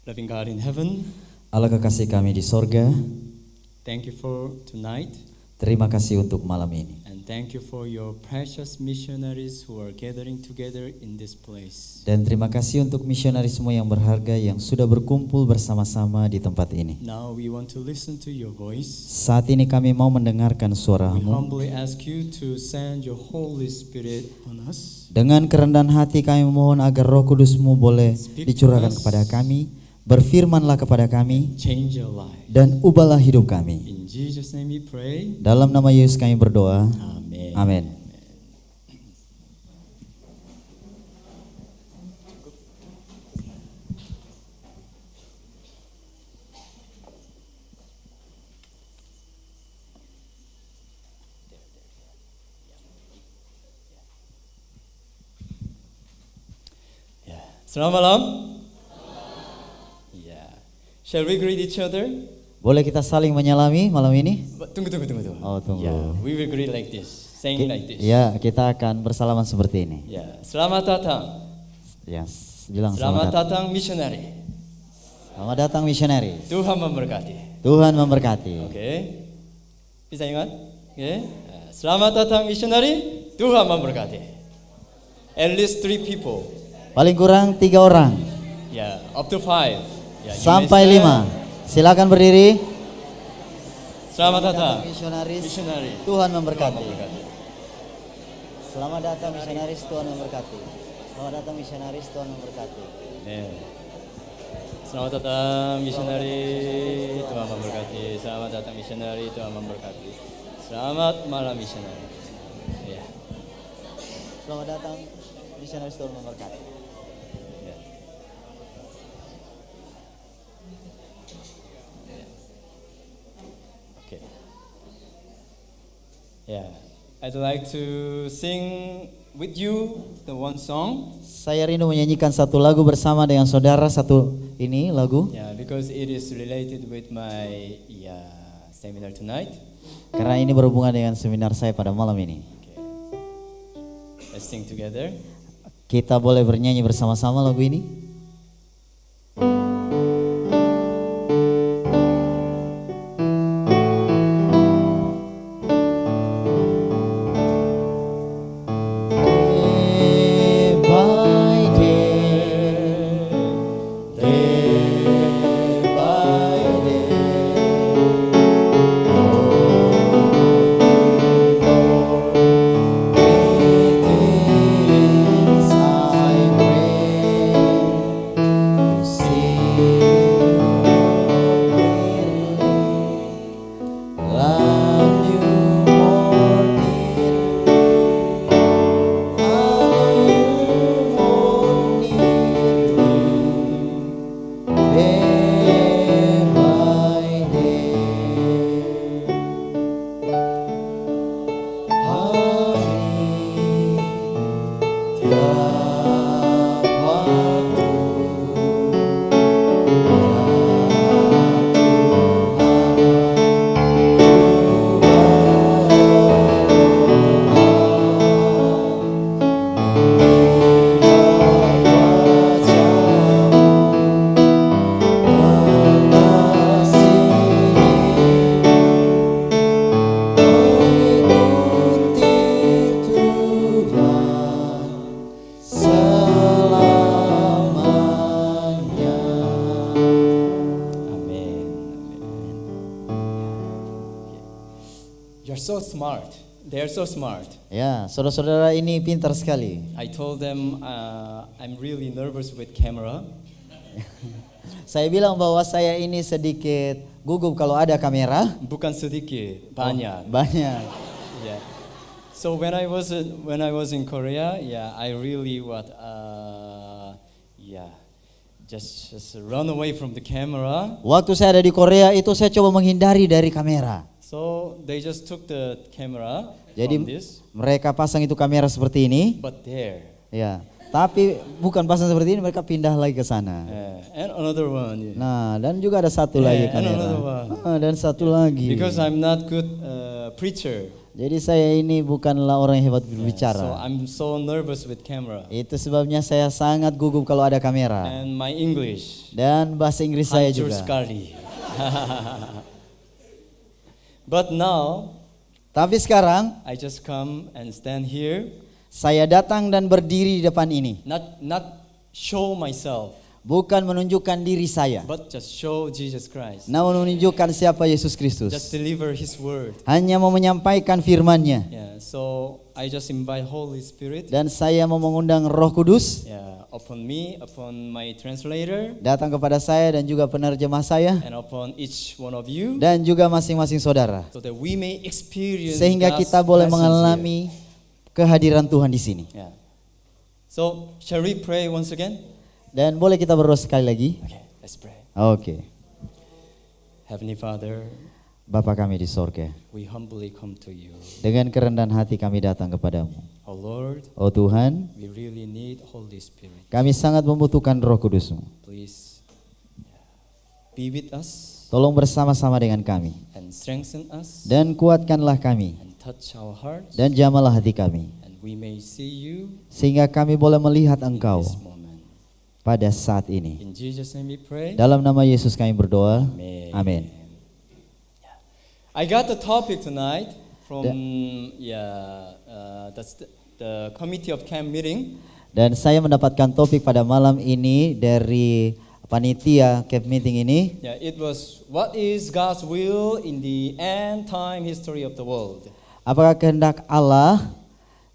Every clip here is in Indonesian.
Loving God in heaven, Allah kekasih kami di sorga, thank you for tonight, terima kasih untuk malam ini. and thank you for your precious missionaries who are gathering together in this place. Dan terima kasih untuk misionarisme yang berharga yang sudah berkumpul bersama-sama di tempat ini. Now we want to listen to your voice. Saat ini kami mau mendengarkan We suaramu. humbly ask you to send your Holy Spirit on us. Dengan kerendahan hati kami mohon agar Roh Kudus-Mu boleh dicurahkan kepada kami. Berfirmanlah kepada kami Change your life. dan ubahlah hidup kami. In Jesus' name we pray. Dalam nama Yesus kami berdoa. Amen. Amin. Yeah. Selamat malam. Yeah. Shall we greet each other? Boleh kita saling menyalami malam ini? Tunggu. Oh, tunggu. Yeah, we will greet like this, saying like this. Ya, kita akan bersalaman seperti ini. Yeah. Selamat datang. Ya, bilang Selamat selamat datang. datang missionary. Selamat datang misioneri. Tuhan memberkati. Tuhan memberkati. Oke. Bisa ingat? Oke. Selamat datang missionary. Tuhan memberkati. At least 3 people. Paling kurang 3 orang Yeah, up to 5. Yeah, you sampai may stand. 5. Silakan berdiri. Selamat datang Misionaris. missionary. Tuhan Tuhan memberkati. memberkati. Selamat datang misionaris, Tuhan memberkati. Selamat datang misionaris, Tuhan memberkati. Yeah. Selamat datang missionary. Tuhan memberkati. Selamat datang missionary. Tuhan memberkati. Selamat malam missionary. Yeah. Selamat datang misionaris, Tuhan memberkati. Yeah. Okay. Yeah, I'd like to sing with you the one song. Saya rindu menyanyikan satu lagu bersama dengan saudara, satu ini lagu. Yeah, because it is related with my seminar tonight. Karena ini berhubungan dengan seminar saya pada malam ini. Okay. Let's sing together. Kita boleh bernyanyi bersama-sama lagu ini. You're so smart. They're so smart. Ya, saudara-saudara ini pintar sekali. I told them I'm really nervous with camera. Saya bilang bahwa saya ini sedikit gugup kalau ada kamera. Bukan sedikit, banyak. Banyak. Yeah. So when I was in Korea, I really just run away from the camera. Waktu saya ada di Korea itu saya coba menghindari dari kamera. So they just took the camera Jadi from this, mereka pasang itu kamera seperti ini. but there. Ya, tapi bukan pasang seperti ini, mereka pindah lagi ke sana. And another one. Yeah. Nah, dan juga ada satu lagi Yeah, and kamera. another one. Dan satu lagi. Because I'm not good preacher. Jadi saya ini bukanlah orang yang hebat So berbicara. I'm so nervous with camera. Itu sebabnya saya sangat gugup kalau ada kamera. And my English. Dan bahasa Inggris saya 한줄 juga. sekali. But now Tapi sekarang I just come and stand here, saya datang dan berdiri di depan ini. not show myself, Bukan menunjukkan diri saya, but just show Jesus Christ. namun menunjukkan siapa Yesus Just Kristus. deliver His word. Hanya mau menyampaikan firman-Nya. Yeah. So I just invite Holy Spirit. Dan saya mau mengundang Roh Kudus Yeah. Upon me, upon my translator, datang kepada saya dan juga penerjemah saya and upon each one of you, dan juga masing-masing saudara. so that we may experience Sehingga God's kita boleh presence mengalami kehadiran Tuhan di sini. here. Yeah. So shall we pray once again? Dan boleh kita berdoa sekali lagi? Okay, let's pray. Oke. Heavenly Father, Bapa kami di sorga, we humbly come to you. dengan kerendahan hati kami datang kepadamu. Oh Lord, Oh Tuhan, we really need Holy Spirit. kami sangat membutuhkan Roh Kudus-Mu. Please be with us Tolong bersama-sama dengan kami and strengthen us dan kuatkanlah kami and touch our hearts, dan jamalah hati kami and we may see you sehingga kami boleh melihat in Engkau this moment. pada saat ini. In Jesus' name we pray. Dalam nama Yesus kami berdoa. Amen. Amin. I got the topic tonight from that's the committee of camp meeting. Dan saya mendapatkan topik pada malam ini dari panitia camp meeting ini. Yeah, it was what is God's will in the end time history of the world. Apakah kehendak Allah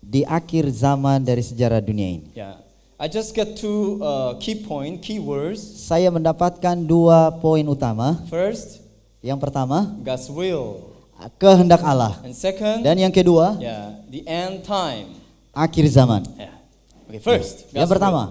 di akhir zaman dari sejarah dunia ini? Yeah, I just get two key words. Saya mendapatkan 2 poin utama. First, Yang pertama, God's will, kehendak Allah. and second, Dan yang kedua, the end time. akhir zaman. Yeah. Okay, first, Yang God's pertama,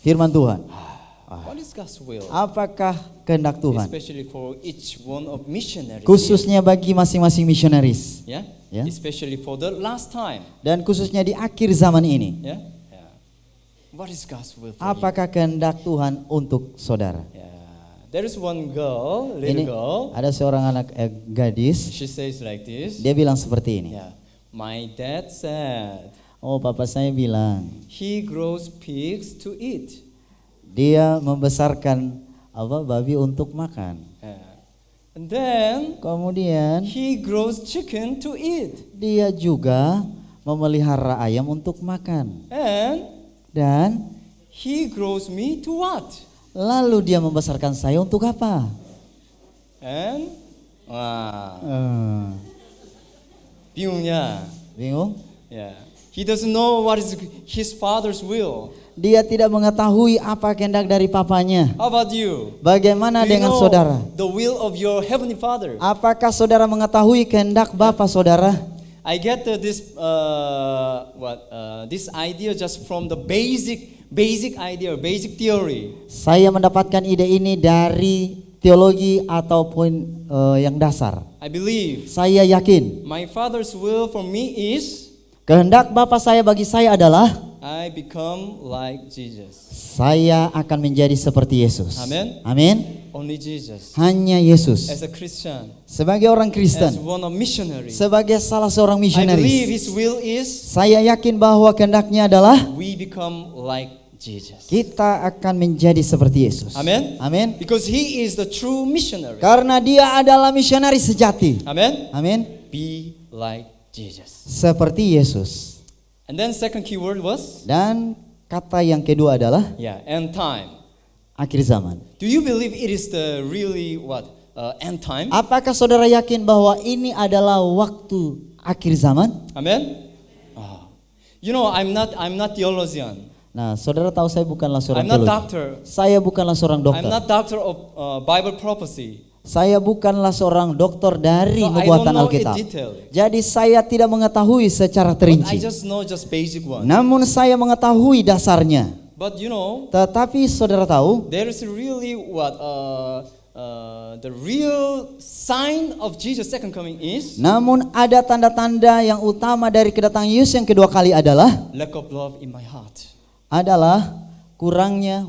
firman Tuhan. will. What is God's will? Apakah kehendak Tuhan? Especially for each one of missionaries. Khususnya bagi masing-masing misionaris. Yeah? Yeah. Especially for the last time. Dan khususnya di akhir zaman ini. Yeah? Yeah. What is God's will for you? Apakah kehendak Tuhan untuk saudara? Yeah. There is one girl, little Ini girl. ada seorang anak gadis. She says like this. Dia bilang seperti ini. Yeah. My dad said Oh, papa saya bilang, he grows pigs to eat. dia membesarkan babi untuk makan. Yeah. And then Kemudian he grows chicken to eat. dia juga memelihara ayam untuk makan. And Dan he grows me to what? lalu dia membesarkan saya untuk apa? And bingungnya. Bingung? Yeah. He doesn't know what is his father's will. Dia tidak mengetahui apa kehendak dari papanya. How about you? Bagaimana Do you dengan know saudara? the will of your heavenly Father? Apakah saudara mengetahui kehendak Bapa saudara? I get this this idea just from the basic idea, basic theory. Saya mendapatkan ide ini dari teologi ataupun yang dasar. I believe Saya yakin my Father's will for me is kehendak Bapa saya bagi saya adalah I become like Jesus. saya akan menjadi seperti Yesus. Amen. Amin. Only Jesus. Hanya Yesus. As a Christian, Sebagai orang as Kristen, one of missionaries, sebagai salah seorang I believe misionaris, His will is saya yakin bahwa kehendaknya adalah we become like Jesus. kita akan menjadi seperti Yesus. Amen. Amin. Because He is the true missionary. Karena dia adalah misionaris sejati. Amen. Amin. Be like Jesus. Seperti Yesus. And then second key word was Dan kata yang kedua adalah end time. akhir zaman. Do you believe it is the really end time? Apakah saudara yakin bahwa ini adalah waktu akhir zaman? Amen. You know, I'm not theologian. Nah, saudara tahu saya bukanlah seorang I'm not teolog. doctor. Saya bukanlah seorang I'm dokter. not doctor of Bible prophecy. Saya bukanlah seorang dokter dari So I nubuatan don't know Alkitab. in detail. Jadi saya tidak mengetahui secara But I terinci. just know basic one. Namun saya mengetahui dasarnya. But you know, Tetapi saudara tahu, there is really the real sign of Jesus' second coming is namun ada tanda-tanda yang utama dari kedatangan Yesus yang kedua kali adalah lack of love in my heart. kurangnya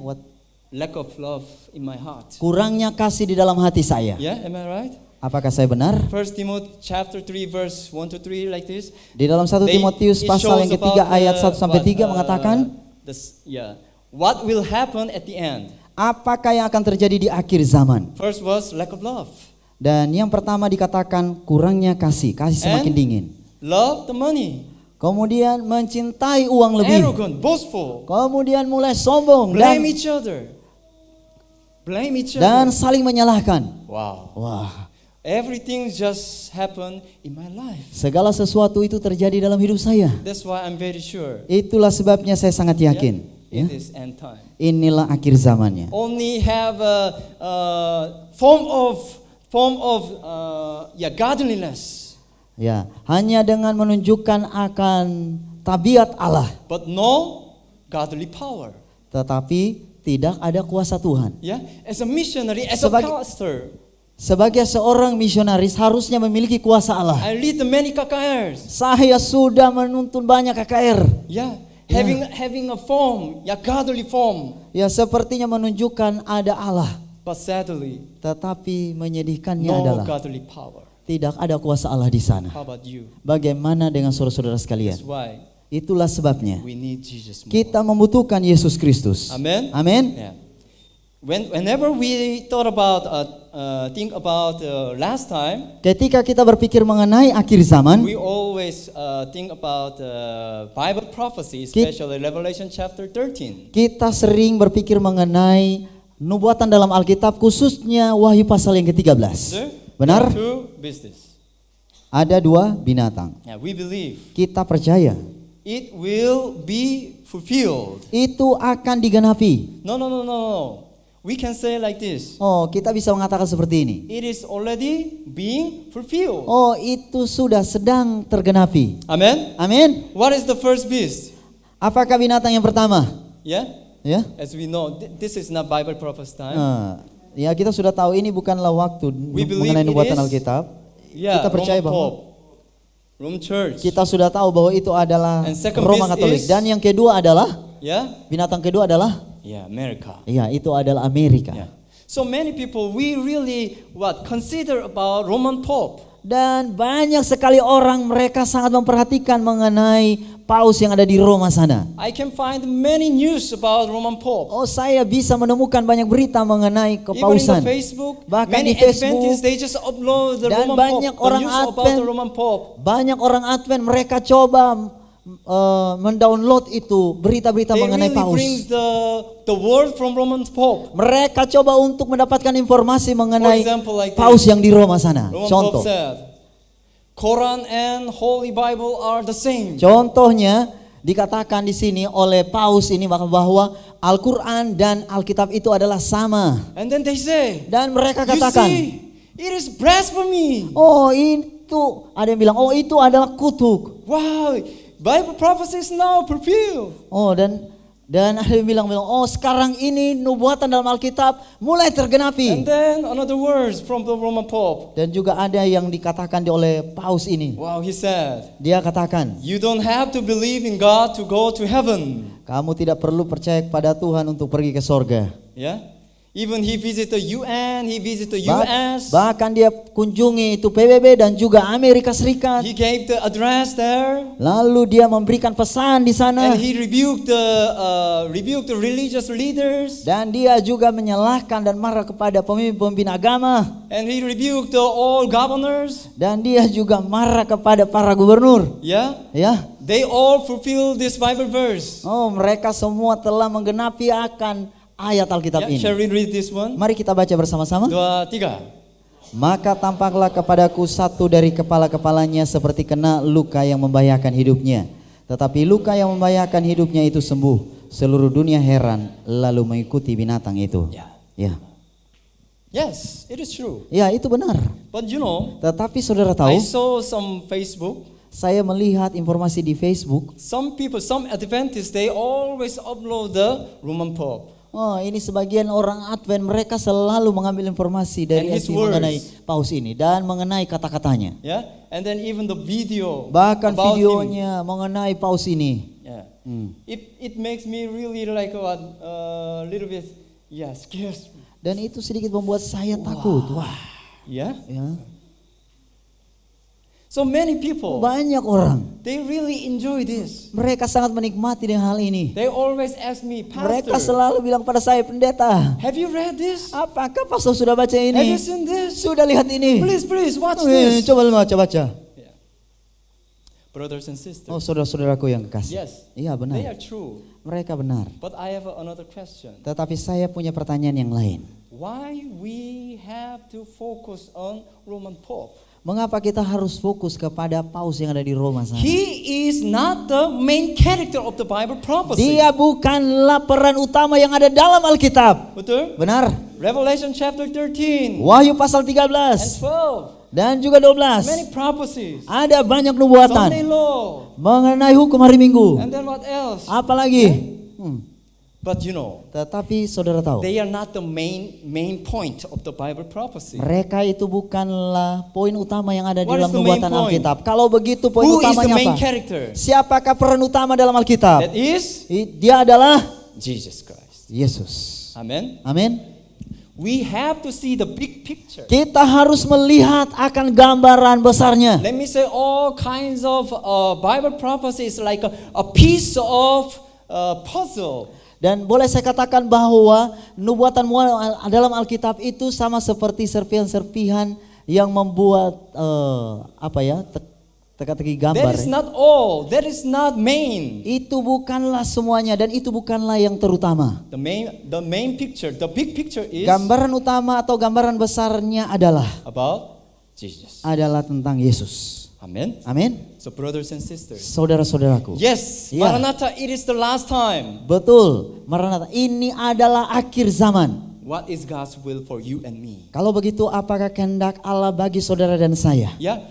Lack of love in my heart. kurangnya kasih di dalam hati saya. Yeah, am I right? Apakah saya benar? 1 Timothy chapter 3 verse 1 to 3 like this. Di dalam 1 Timotius It pasal yang shows ketiga about ayat 1 sampai 3 what, mengatakan, what will happen at the end. apakah yang akan terjadi di akhir zaman? First was lack of love. Dan yang pertama dikatakan kurangnya kasih semakin And dingin. love the money. Kemudian mencintai uang lebih. Arrogant, boastful. Kemudian mulai sombong Blame each other. Blame each dan other. saling menyalahkan. Wow. Wah, Everything just happened in my life. segala sesuatu itu terjadi dalam hidup saya. That's why I'm very sure. Itulah sebabnya saya sangat yakin. It Ya, is end time. inilah akhir zamannya. Only have a form of godliness, Ya, hanya dengan menunjukkan akan tabiat Allah, but no godly power. tetapi tidak ada kuasa Tuhan. Yeah, as a missionary, as a Sebagai- pastor, Sebagai seorang misionaris harusnya memiliki kuasa Allah. I lead the many KKRs. Saya sudah menuntun banyak KKR. Yeah, having a form, godly form. Ya, sepertinya menunjukkan ada Allah. But sadly, Tetapi menyedihkannya no adalah godly power. tidak ada kuasa Allah di sana. How about you? Bagaimana dengan saudara-saudara sekalian? That's why Itulah sebabnya we need Jesus more. kita membutuhkan Yesus Kristus. Amen. Amin. Yeah. Whenever we thought about, think about last time, Ketika kita berpikir mengenai akhir zaman, we always think about Bible prophecy, especially Revelation chapter 13. kita sering berpikir mengenai nubuatan dalam Alkitab, khususnya Wahyu pasal yang ke-13. Sir, Benar? there are two business. Ada dua binatang. Yeah, we believe Kita percaya it will be fulfilled. itu akan digenapi. No. We can say like this. Oh, kita bisa mengatakan seperti ini. It is already being fulfilled. Oh, itu sudah sedang tergenapi. Amen. Amin. What is the first beast? Apakah binatang yang pertama? Yeah. Ya. As we know, this is not Bible prophecy time. Ya, kita sudah tahu ini bukanlah waktu We believe mengenai it nubuatan is- Alkitab. Yeah, Kita percaya Roman bahwa Pope, Roman Church. kita sudah tahu bahwa itu adalah And second Roma beast Katolik. is- Dan yang kedua adalah Yeah, binatang kedua adalah America. ya, itu adalah Amerika. Yeah. So many people we really consider about Roman Pope. Dan banyak sekali orang mereka sangat memperhatikan mengenai paus yang ada di Roma sana. I can find many news about Roman Pope. Oh, saya bisa menemukan banyak berita mengenai Even in the kepausan. Facebook, Bahkan many di Facebook, Adventists they just upload the dan Roman banyak Pope, the orang news about Advent- the Roman Pope. Banyak orang Advent mereka coba mendownload itu berita-berita They mengenai really paus. brings the word from Roman Pope. Mereka coba untuk mendapatkan informasi mengenai example, like paus this. yang di Roma sana. Roman Contoh. Pope said, Quran and Holy Bible are the same. Contohnya dikatakan di sini oleh paus ini bahwa Al-Quran dan Alkitab itu adalah sama. And then they say, Dan mereka you katakan, see, it is blasphemy. oh itu, ada yang bilang, oh itu adalah kutuk. Wow, Bible prophecy is now fulfilled. Oh dan ada yang bilang, oh sekarang ini nubuatan dalam Alkitab mulai And tergenapi. then another words from the Roman Pope. Dan juga ada yang dikatakan oleh paus ini. Wow, he said, Dia katakan, you don't have to believe in God to go to heaven. kamu tidak perlu percaya kepada Tuhan untuk pergi ke sorga. Yeah. Even he visited UN, he visited US. Bahkan dia kunjungi itu PBB dan juga Amerika Serikat. He gave the address there. Lalu dia memberikan pesan di sana. And he rebuked the religious leaders. Dan dia juga menyalahkan dan marah kepada pemimpin-pemimpin agama. And he rebuked all governors. Dan dia juga marah kepada para gubernur. Yeah. Ya. They all fulfill this Bible verse. Oh, mereka semua telah menggenapi akan ayat Alkitab Yeah, ini. shall we read this one? Mari kita baca bersama-sama. 2, 3. Maka tampaklah kepadaku satu dari kepala-kepalanya seperti kena luka yang membahayakan hidupnya. Tetapi luka yang membahayakan hidupnya itu sembuh. Seluruh dunia heran lalu mengikuti binatang itu. Yeah. Ya. Yes, it is true. Ya, itu benar. But you know, Tetapi saudara I tahu, saw some Facebook. saya melihat informasi di Facebook. Some people, some Adventists, they always upload the Roman Pope. Oh, ini sebagian orang Advent mereka selalu mengambil informasi dari And his FB mengenai words. paus ini dan mengenai kata-katanya. Yeah, and then even the video. Bahkan about him. videonya mengenai paus ini. Yeah, Hmm. it makes me really like a little bit scared. Dan itu sedikit membuat saya takut. Wah, Yeah. Ya. So many people, Banyak orang, they really enjoy this. mereka sangat menikmati dengan hal ini. They always ask me, Mereka Pastor, selalu bilang pada saya, pendeta, have you read this? apakah pastor sudah baca Have you ini? seen this? Sudah lihat ini? Please watch this. Coba baca. Yeah. Brothers and sisters. Oh, saudara-saudaraku yang kekasih. Yes. Iya They benar. are true. Mereka benar. But I have another question. Tetapi saya punya pertanyaan yang lain. Why we have to focus on Roman Pope? Mengapa kita harus fokus kepada paus yang ada di Roma sana? He is not the main character of the Bible prophecy. Dia bukanlah peran utama yang ada dalam Alkitab. Betul? Benar. Revelation chapter 13 Wahyu pasal and 13 12. dan juga 12. Many prophecies. Ada banyak Sunday nubuatan law. mengenai hukum hari Minggu. And then what else? Apalagi? But you know, Tetapi saudara tahu, they are not the main point of the Bible prophecy. mereka itu bukanlah poin utama yang ada di What is dalam the main nubuatan point? Alkitab. Kalau begitu poin Who is the utamanya main apa? character? Siapakah peran utama dalam Alkitab? That is Dia adalah Jesus Christ. Yesus. Amen. Amin. We have to see the big picture. Kita harus melihat akan gambaran besarnya. Let me say all kinds of Bible prophecies like a piece of puzzle. Dan boleh saya katakan bahwa nubuatan dalam Alkitab itu sama seperti serpihan-serpihan yang membuat teka-teki gambar. That is not all. That is not main. Itu bukanlah semuanya dan itu bukanlah yang terutama. The main picture, the big picture is Gambaran utama atau gambaran besarnya adalah Jesus. tentang Yesus. Amen. Amin. So brothers and sisters. Saudara-saudaraku. Yes, Yeah. Maranatha, it is the last time. Betul. Maranatha, ini adalah akhir zaman. What is God's will for you and me? Kalau begitu apakah kehendak Allah bagi saudara dan saya? Yeah.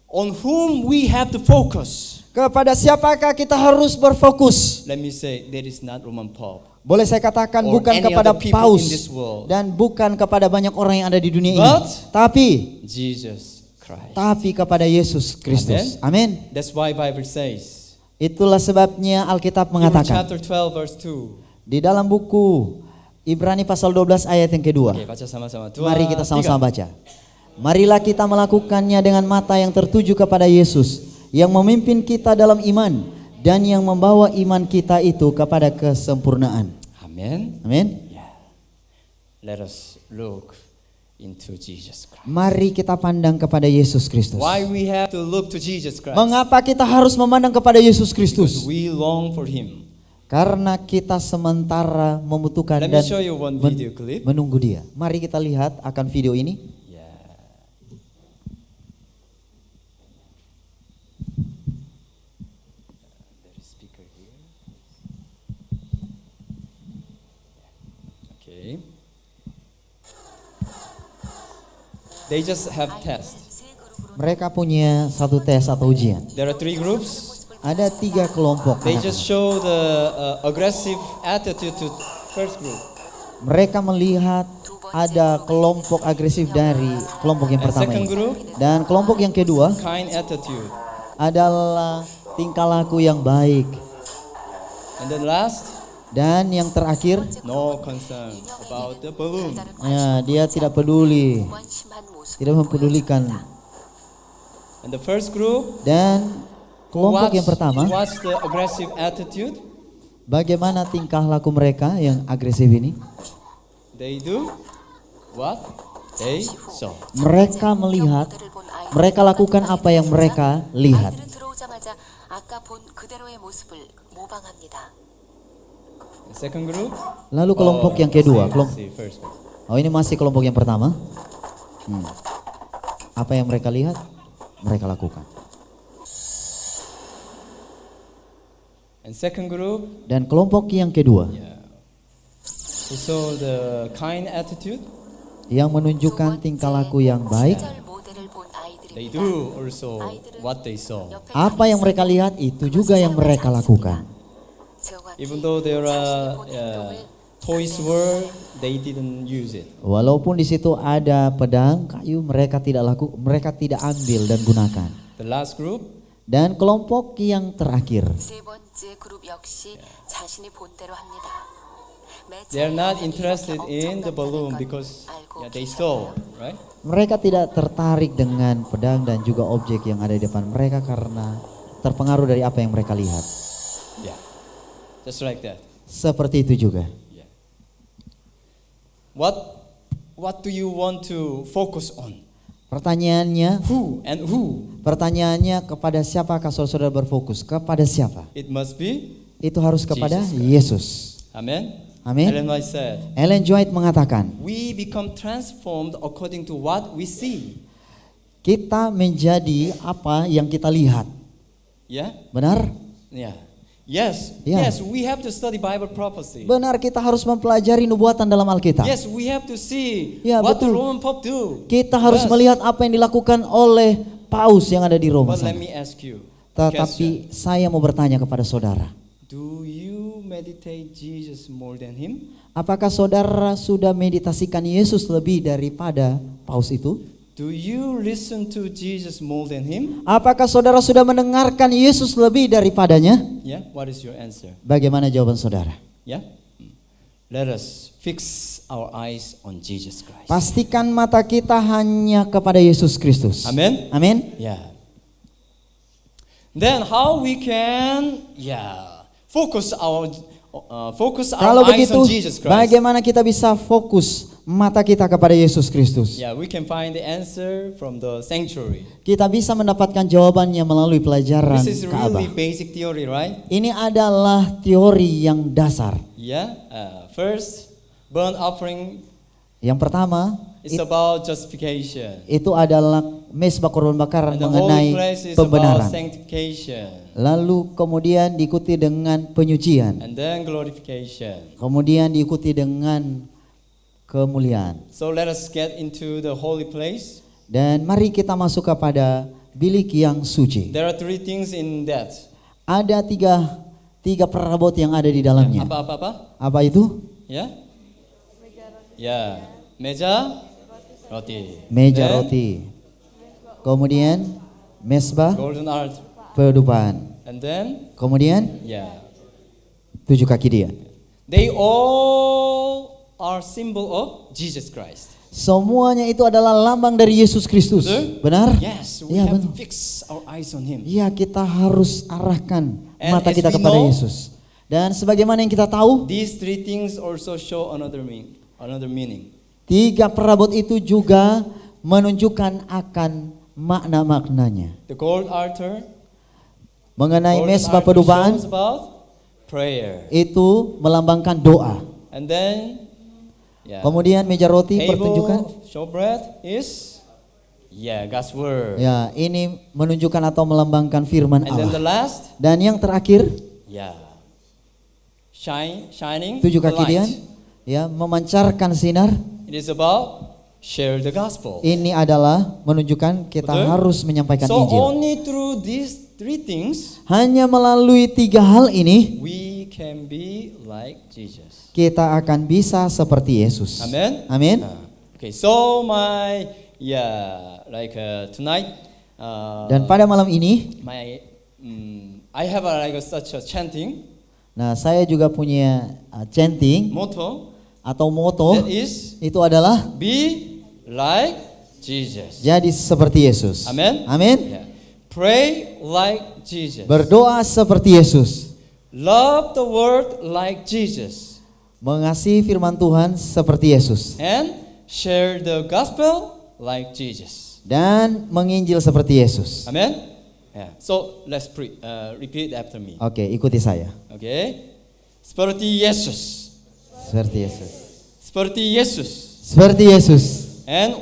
On whom we have to focus. Kepada siapakah kita harus berfokus? Let me say, that is not Roman Pope. Boleh saya katakan Or bukan any kepada other people paus in this world. dan bukan kepada banyak orang yang ada di dunia ini. But Tapi Jesus Christ. kepada Yesus Kristus. Amin. That's why Bible says. Itulah sebabnya Alkitab Hebrews mengatakan chapter 12 verse 2. di dalam buku Ibrani pasal 12 ayat yang kedua. Oke, baca sama-sama. Mari kita sama-sama baca. Marilah kita melakukannya dengan mata yang tertuju kepada Yesus yang memimpin kita dalam iman dan yang membawa iman kita itu kepada kesempurnaan. Amen. Amin. Yeah. Let us look into Jesus Christ. Mari kita pandang kepada Yesus Kristus. Why we have to look to Jesus Christ? Mengapa kita harus memandang kepada Yesus Kristus? Because we long for Him. Karena kita sementara membutuhkan Let me dan show you one video clip. menunggu Dia. Mari kita lihat akan video ini. Yeah. There is speaker here. Okay. They just have test. Mereka punya satu tes atau ujian. There are 3 groups. Ada 3 kelompok They anak. just show the aggressive attitude to first group. Mereka melihat ada kelompok agresif dari kelompok yang And pertama second ini. group, Dan kelompok yang kedua kind attitude. adalah tingkah laku yang baik. And then last, Dan yang terakhir, no concern about the balloon. ya, dia tidak peduli, tidak mempedulikan. And the first group, Dan kelompok yang pertama, what's the aggressive attitude? bagaimana tingkah laku mereka yang agresif ini? They do what they saw. Mereka melihat, mereka lakukan apa yang mereka lihat. The second group, Lalu kelompok yang kedua, let's see, first group. ini masih kelompok yang pertama. Apa yang mereka lihat, mereka lakukan. And second group, Dan kelompok yang kedua, who saw the kind attitude, yang menunjukkan tingkah laku yang baik, they do also what they saw. apa yang mereka lihat itu juga yang mereka lakukan. Even though there are toys were, they didn't use it. Walaupun di situ ada pedang, kayu, mereka tidak ambil dan gunakan. The last group, Dan kelompok yang terakhir, They're not interested in the balloon because they saw, right? Mereka tidak tertarik dengan pedang dan juga objek yang ada di depan mereka karena terpengaruh dari apa yang mereka lihat. Yeah, just like that. Seperti itu juga. Yeah. What do you want to focus on? Pertanyaannya, Who and who? pertanyaannya kepada siapakah saudara berfokus? Kepada siapa? It must be. Itu harus kepada Jesus Christ. Yesus. Amen. Amin. Ellen White said, Ellen White mengatakan, we become transformed according to what we see. kita menjadi apa yang kita lihat. Yeah? Benar? Yeah. Yes. Yeah. Yes, we have to study Bible prophecy. Benar, kita harus mempelajari nubuatan dalam Alkitab. Yes, we have to see Ya, what the betul. Roman Pope do. Kita harus Yes. melihat apa yang dilakukan oleh Paus yang ada di Roma But let sana. me ask you a question. Tetapi saya mau bertanya kepada saudara, Do you meditate Jesus more than him? apakah saudara sudah meditasikan Yesus lebih daripada Paus itu? Do you listen to Jesus more than him? Apakah saudara sudah mendengarkan Yesus lebih daripadanya? Yeah, what is your answer? Bagaimana jawaban saudara? Yeah? Let us fix our eyes on Jesus Christ. Pastikan mata kita hanya kepada Yesus Kristus. Amen? Amin. Yeah. Then how we can focus our Kalau eyes begitu, on Jesus Christ. bagaimana kita bisa fokus mata kita kepada Yesus Kristus? Yeah, we can find the answer from the sanctuary. Kita bisa mendapatkan jawabannya melalui pelajaran This is Ka'bah. really basic theory, right? Ini adalah teori yang dasar. Yeah. First, burnt offering Yang pertama, is about justification. itu adalah mesbah korban bakaran And the holy mengenai place is pembenaran. about sanctification. Lalu kemudian diikuti dengan penyucian. And then glorification. Kemudian diikuti dengan kemuliaan. So let us get into the holy place. Dan mari kita masuk kepada bilik yang suci. There are three things in that. Ada tiga perabot yang ada di dalamnya. Apa? Apa itu? Ya? Ya, meja roti. Meja Then, roti. Kemudian mesbah golden altar. kehidupan. And then, Kemudian 7 kaki dia. they all are symbol of Jesus Christ. Semuanya itu adalah lambang dari Yesus Kristus. Betul? Benar? Yes, we Ya, have to betul. fix our eyes on Him. Ya, kita harus arahkan And mata as kita we kepada know, Yesus. Dan sebagaimana yang kita tahu, These three things also show another meaning. 3 perabot itu juga menunjukkan akan makna-maknanya. The gold altar, Mengenai golden mesbah altar pedubaan shows about prayer. itu melambangkan doa. And then, Kemudian meja roti pertunjukan. table, showbread is God's word. Ya, ini menunjukkan atau melambangkan firman And then the Allah. last, Dan yang terakhir, shining 7 the kaki dia, light. ya, memancarkan sinar. It is about share the gospel. Ini adalah menunjukkan kita Betul? harus menyampaikan So Injil. only through these three things Hanya melalui 3 hal ini we can be like Jesus. kita akan bisa seperti Yesus. Amen. Amin. Okay, so my tonight. Dan pada malam ini, I have such a chanting nah saya juga punya chanting motto atau moto, that is itu adalah be like Jesus. jadi seperti Yesus. Amen. Amin. Yeah. Pray like Jesus. Berdoa seperti Yesus. Love the world like Jesus. Mengasihi firman Tuhan seperti Yesus. And share the gospel like Jesus. Dan menginjil seperti Yesus. Amen. Yeah. So let's repeat after me. Oke, ikuti saya. Okay. Seperti Yesus. Seperti Yesus. Seperti Yesus. Seperti Yesus. And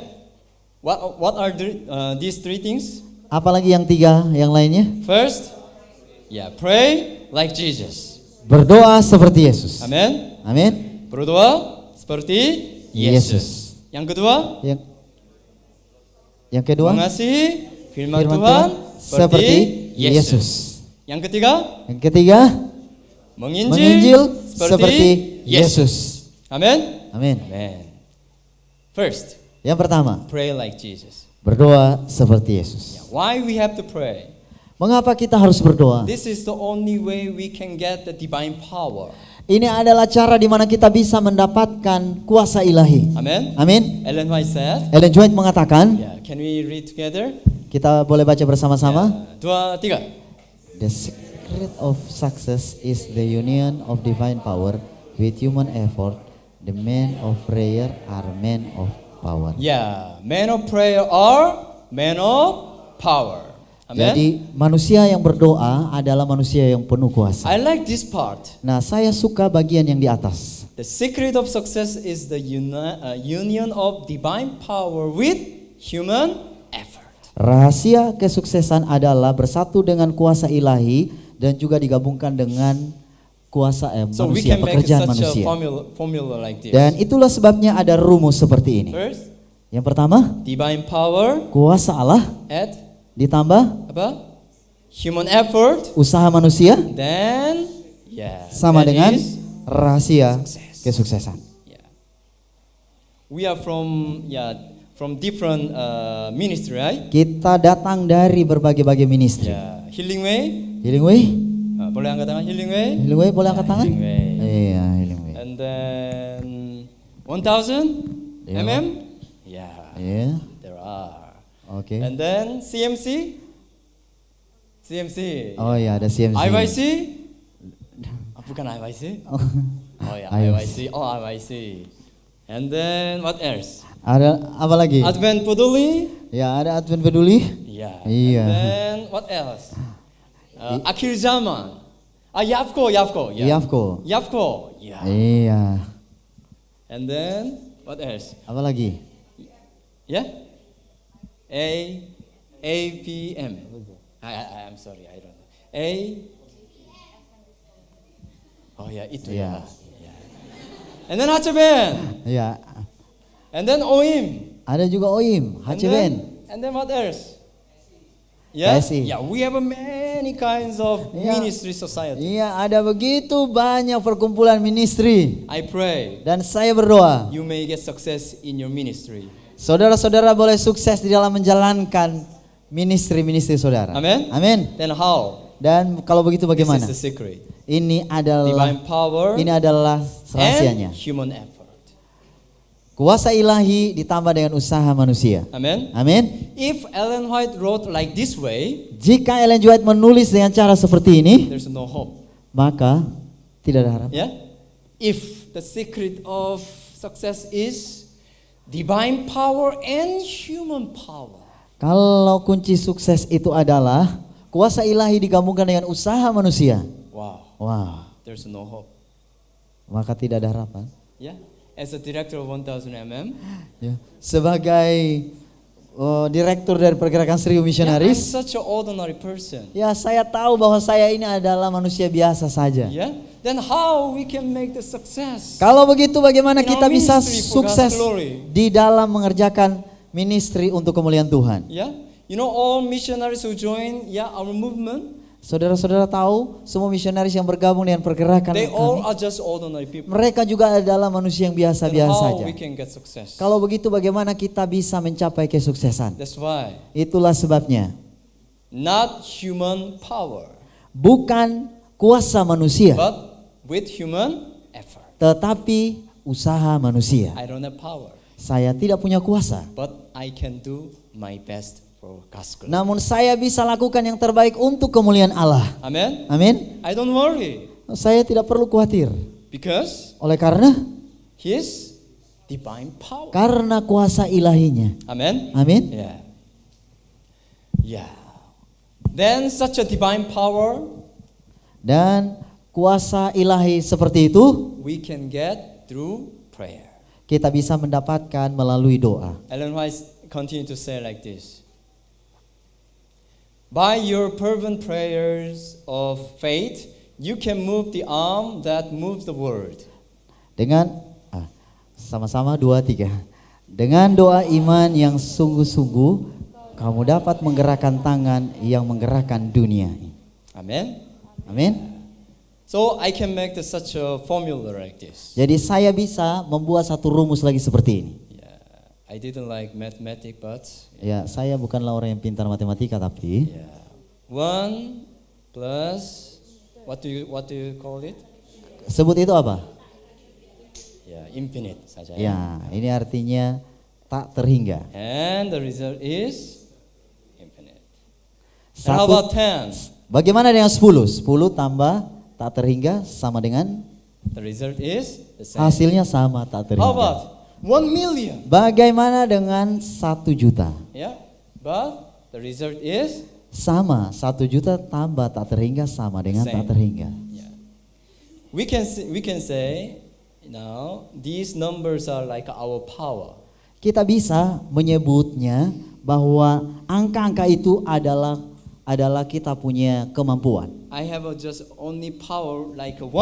what are these three things? Apalagi yang 3 yang lainnya? First, pray like Jesus. Berdoa seperti Yesus. Amen. Amin. Berdoa seperti Yesus. Yang kedua, Yang kedua, mengasihi firman firman Tuhan seperti seperti Yesus. Yesus. Yang ketiga, Yang ketiga, menginjil seperti Yesus. Amen. Amin. Amen. First, Yang pertama, pray like Jesus. berdoa seperti Yesus. Why we have to pray? Mengapa kita harus berdoa? This is the only way we can get the divine power. Ini adalah cara di mana kita bisa mendapatkan kuasa ilahi. Amen. Amin. Ellen White said, Ellen White mengatakan, can we read together? kita boleh baca bersama-sama. Dua, tiga. The secret of success is the union of divine power with human effort. The men of prayer are men of power. Men of prayer are men of power. Amen. Jadi manusia yang berdoa adalah manusia yang penuh kuasa. I like this part. Nah, saya suka bagian yang di atas. The secret of success is the union of divine power with human effort. Rahasia kesuksesan adalah bersatu dengan kuasa ilahi dan juga digabungkan dengan kuasa So we manusia, can make pekerjaan such manusia. a formula like this. Dan itulah sebabnya ada rumus seperti ini. First, Yang pertama, divine power kuasa Allah at ditambah apa? Human effort. usaha manusia Then, sama that dengan is rahasia success. kesuksesan. We are from different ministry, right? Kita datang dari berbagai-bagai ministry. Healing Way. Healing Way? Boleh angkat tangan Healing Way? Healing Way boleh angkat tangan? Healing Way. Iya, Healing Way. And then 1000 Yeah. mm? Iya. There are. Oke. And then CMC? CMC. Oh ya, ada CMC. IYC? Bukan IYC? Oh. IYC. Oh, IYC. And then what else? Ada apa lagi? Advent Peduli? Ya, ada Advent Peduli. Iya. Iya. And then what else? Akhir Zaman. Yafko. Yafko. Yeah. Iya. And then what else? Apa lagi? Yeah? APM. I'm sorry, I don't know. Oh ya, itu Iya. ya. And then HCBN. Iya. And then OIM. Ada juga OIM, HCBN. And then what else? Yeah? PSI. Yeah, we have many kinds of Yeah. ministry society. Iya, ada begitu banyak perkumpulan ministry. I pray Dan saya berdoa, you may get success in your ministry. saudara-saudara boleh sukses di dalam menjalankan ministry saudara. Amen. Amin. Then how? Dan kalau begitu bagaimana? This is the secret. Ini adalah Divine power rahasianya. and human effort. Kuasa ilahi ditambah dengan usaha manusia. Amen. Amin. If Ellen White wrote like this way, Jika Ellen White menulis dengan cara seperti ini, there's no hope. maka tidak ada harapan. Yeah? If the secret of success is divine power and human power. Kalau kunci sukses itu adalah kuasa ilahi digabungkan dengan usaha manusia, Wow. There's no hope. maka tidak ada harapan. Yeah? As a director of 1000 mm, Ya. Sebagai direktur dari pergerakan Seribu I'm Missionaries, such an ordinary person. ya saya tahu bahwa saya ini adalah manusia biasa saja. Yeah? Then how we can make the success? Kalau begitu bagaimana In kita our bisa ministry for God's sukses glory. di dalam mengerjakan ministry untuk kemuliaan Tuhan? Yeah? You know all missionaries who join our movement, Saudara-saudara tahu semua misionaris yang bergabung dengan pergerakan they all kami, are just ordinary people. mereka juga adalah manusia yang Then biasa-biasa how saja. we can get success? Kalau begitu bagaimana kita bisa mencapai kesuksesan? That's why Itulah sebabnya not human power, bukan kuasa manusia, but with human effort. tetapi usaha manusia. I don't have power, Saya tidak punya kuasa, but I can do my best for God's glory. namun saya bisa lakukan yang terbaik untuk kemuliaan Allah. Amen. Amin. I don't worry Saya tidak perlu khawatir. because Oleh karena His divine power. karena kuasa ilahinya. Amen. Amin. Yeah. Then such a divine power Dan kuasa ilahi seperti itu we can get through prayer. kita bisa mendapatkan melalui doa. Ellen White continue to say like this. By your fervent prayers of faith, you can move the arm that moves the world. Dengan sama-sama 2, 3. Dengan doa iman yang sungguh-sungguh, kamu dapat menggerakkan tangan yang menggerakkan dunia. Amen. Amin. So I can make such a formula like this. Jadi saya bisa membuat satu rumus lagi seperti ini. I didn't like mathematics, but Ya, saya bukanlah orang yang pintar matematika, tapi 1 plus what do you call it? Sebut itu apa? Yeah, infinite saja. Ya, ini artinya tak terhingga. And the result is infinite. And how Satu. about 10? Bagaimana dengan 10? 10 tambah tak terhingga sama dengan The result is the same. hasilnya sama tak How terhingga. about 1 million? Bagaimana dengan 1 juta? Yeah, but the result is Sama, 1 juta tambah tak terhingga sama dengan Same. tak terhingga. yeah. We can say now these numbers are like our power. Kita bisa menyebutnya bahwa angka-angka itu adalah kita punya kemampuan. I have just only power like 1.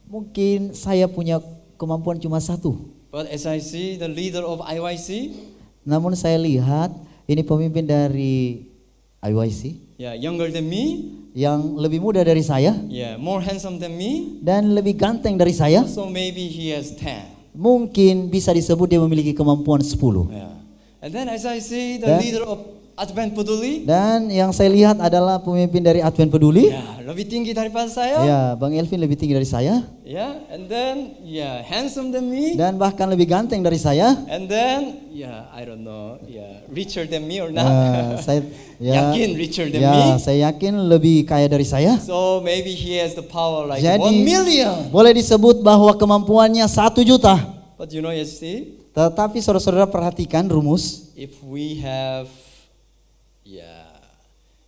Mungkin saya punya kemampuan cuma 1. But as I see the leader of IYC, Namun saya lihat ini pemimpin dari IYC yeah, younger than me, yang lebih muda dari saya yeah, more handsome than me, dan lebih ganteng dari saya. so maybe he has 10. Mungkin bisa disebut dia memiliki kemampuan 10. Yeah. And then as I see the Dan- leader of Advent Peduli, Dan yang saya lihat adalah pemimpin dari Advent Peduli. yeah, lebih tinggi daripada saya. Ya, Bang Elvin lebih tinggi dari saya Yeah, and then yeah, handsome than me. dan bahkan lebih ganteng dari saya. And then, yeah, I don't know, yeah, richer than me or Ya, not. saya ya, Yakin richer than ya, me. saya yakin lebih kaya dari saya. So maybe he has the power like Jadi 1 million. boleh disebut bahwa kemampuannya 1 juta. But you know, you see, Tetapi saudara-saudara perhatikan rumus. if we have, yeah,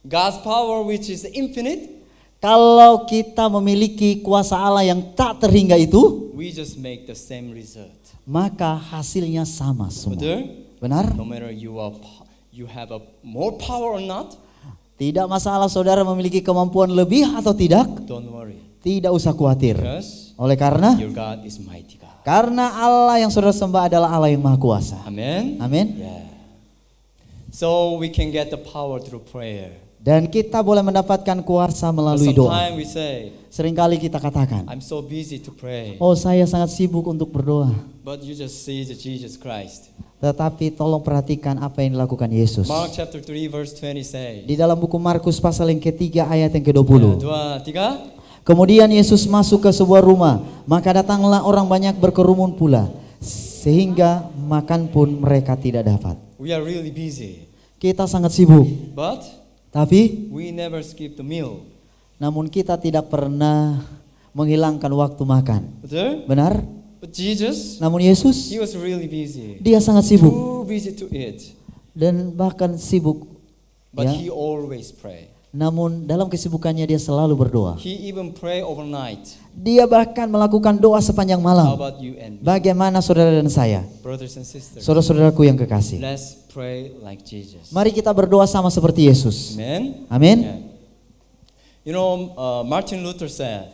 God's power which is infinite, Kalau kita memiliki kuasa Allah yang tak terhingga itu, we just make the same result. maka hasilnya sama semua. Betul? Benar? No matter you have a more power or not, Tidak masalah saudara memiliki kemampuan lebih atau tidak. don't worry, Tidak usah khawatir. because Oleh karena your God is mighty God. Allah yang saudara sembah adalah Allah yang maha kuasa. Amen. Amin. Yeah. So we can get the power through prayer. Dan kita boleh mendapatkan kuasa But melalui doa. sometimes we say, Seringkali kita katakan, I'm so busy to pray. oh saya sangat sibuk untuk berdoa. But you just see the Jesus Christ. Tetapi tolong perhatikan apa yang dilakukan Yesus. Mark chapter 3 verse 20 says. Di dalam buku Markus pasal yang ketiga ayat yang Ya, ke-20. 2, 3. Kemudian Yesus masuk ke sebuah rumah, maka datanglah orang banyak berkerumun pula, sehingga makan pun mereka tidak dapat. We are really busy. Kita sangat sibuk, But tapi we never skip the meal. namun kita tidak pernah menghilangkan waktu makan. Betul? Benar? But Jesus, Namun Yesus, he was really busy. dia sangat sibuk Too busy to eat. dan bahkan sibuk. But Ya. he always pray. Namun dalam kesibukannya dia selalu berdoa. He even pray overnight. Dia bahkan melakukan doa sepanjang How malam. about you and me? Bagaimana saudara dan saya? Brothers and sisters, Saudara-saudaraku yang kekasih. let's pray like Jesus. Mari kita berdoa sama seperti Yesus. Amen. Amin. Yeah. You know, Martin Luther said,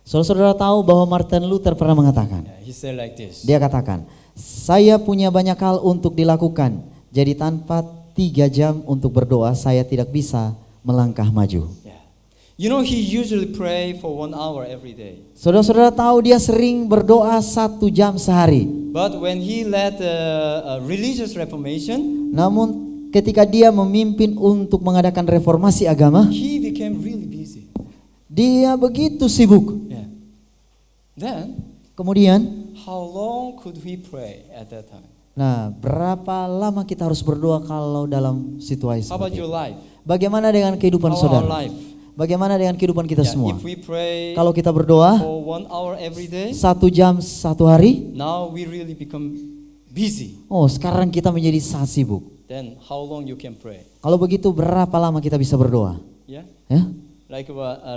Saudara-saudara tahu bahwa Martin Luther pernah mengatakan, he said like this. dia katakan, saya punya banyak hal untuk dilakukan, jadi tanpa 3 jam untuk berdoa saya tidak bisa melangkah maju. Yeah. You know, he usually pray for 1 hour every day. Saudara-saudara tahu dia sering berdoa 1 jam sehari. But when he led a religious reformation, Namun ketika dia memimpin untuk mengadakan reformasi agama, he became really busy. dia begitu sibuk. Yeah. Then, Kemudian, how long could we pray at that time? nah berapa lama kita harus berdoa kalau dalam situasi How about seperti your itu? life? Bagaimana dengan kehidupan How our saudara? life? Bagaimana dengan kehidupan kita Yeah, semua? if we pray Kalau kita berdoa for 1 hour every day, 1 jam 1 hari, now we really become busy. oh sekarang kita menjadi sangat sibuk. Then how long you can pray? Kalau begitu berapa lama kita bisa berdoa? Yeah. Ya? Like